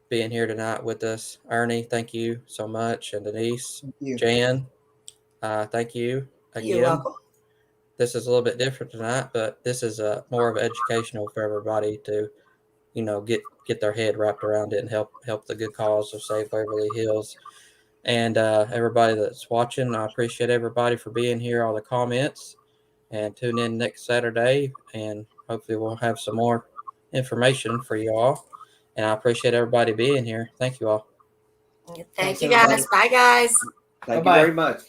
being here tonight with us. Ernie, thank you so much. And Denise, Jan, thank you again. You're welcome. This is a little bit different tonight, but this is more of educational for everybody to, get their head wrapped around it and help the good cause of Save Waverly Hills. And everybody that's watching, I appreciate everybody for being here, all the comments, and tune in next Saturday, and hopefully we'll have some more information for you all. And I appreciate everybody being here. Thank you all. Thank you, guys. Bye, guys. Thank you very much.